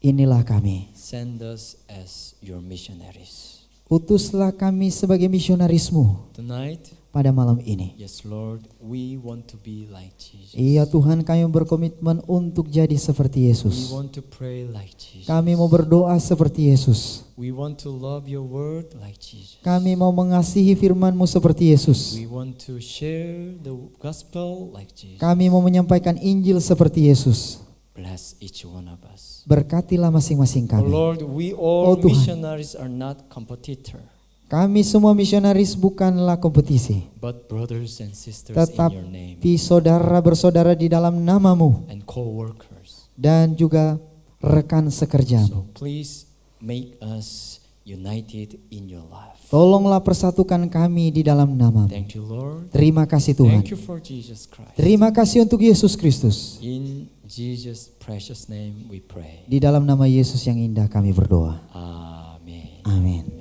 inilah kami. Send us as your missionaries. Utuslah kami sebagai misionarismu Tonight, pada malam ini. yes Lord, we want to be like Jesus. Iya Tuhan, kami berkomitmen untuk jadi seperti We Yesus. want to pray like Jesus. Kami mau berdoa seperti Yesus. We want to love your word like Jesus. Kami mau mengasihi firman-Mu seperti Yesus. We want to share the gospel like Jesus. Kami mau menyampaikan Injil seperti Yesus. Bless each one of us. Berkatilah masing-masing Oh kami. Lord, we all Oh Tuhan. missionaries are not competitor, Kami semua misionaris bukanlah kompetisi, but brothers and sisters in your name tetapi saudara bersaudara di dalam nama-Mu and co-workers. dan juga rekan sekerjamu. So please make us united in your love. Tolonglah persatukan kami di dalam nama-Mu. Thank you, Lord. Terima kasih Tuhan. Thank you for Jesus Christ. Terima kasih untuk Yesus Kristus. In Jesus' precious name we pray. Di dalam nama Yesus yang indah kami berdoa. Amen. Amin.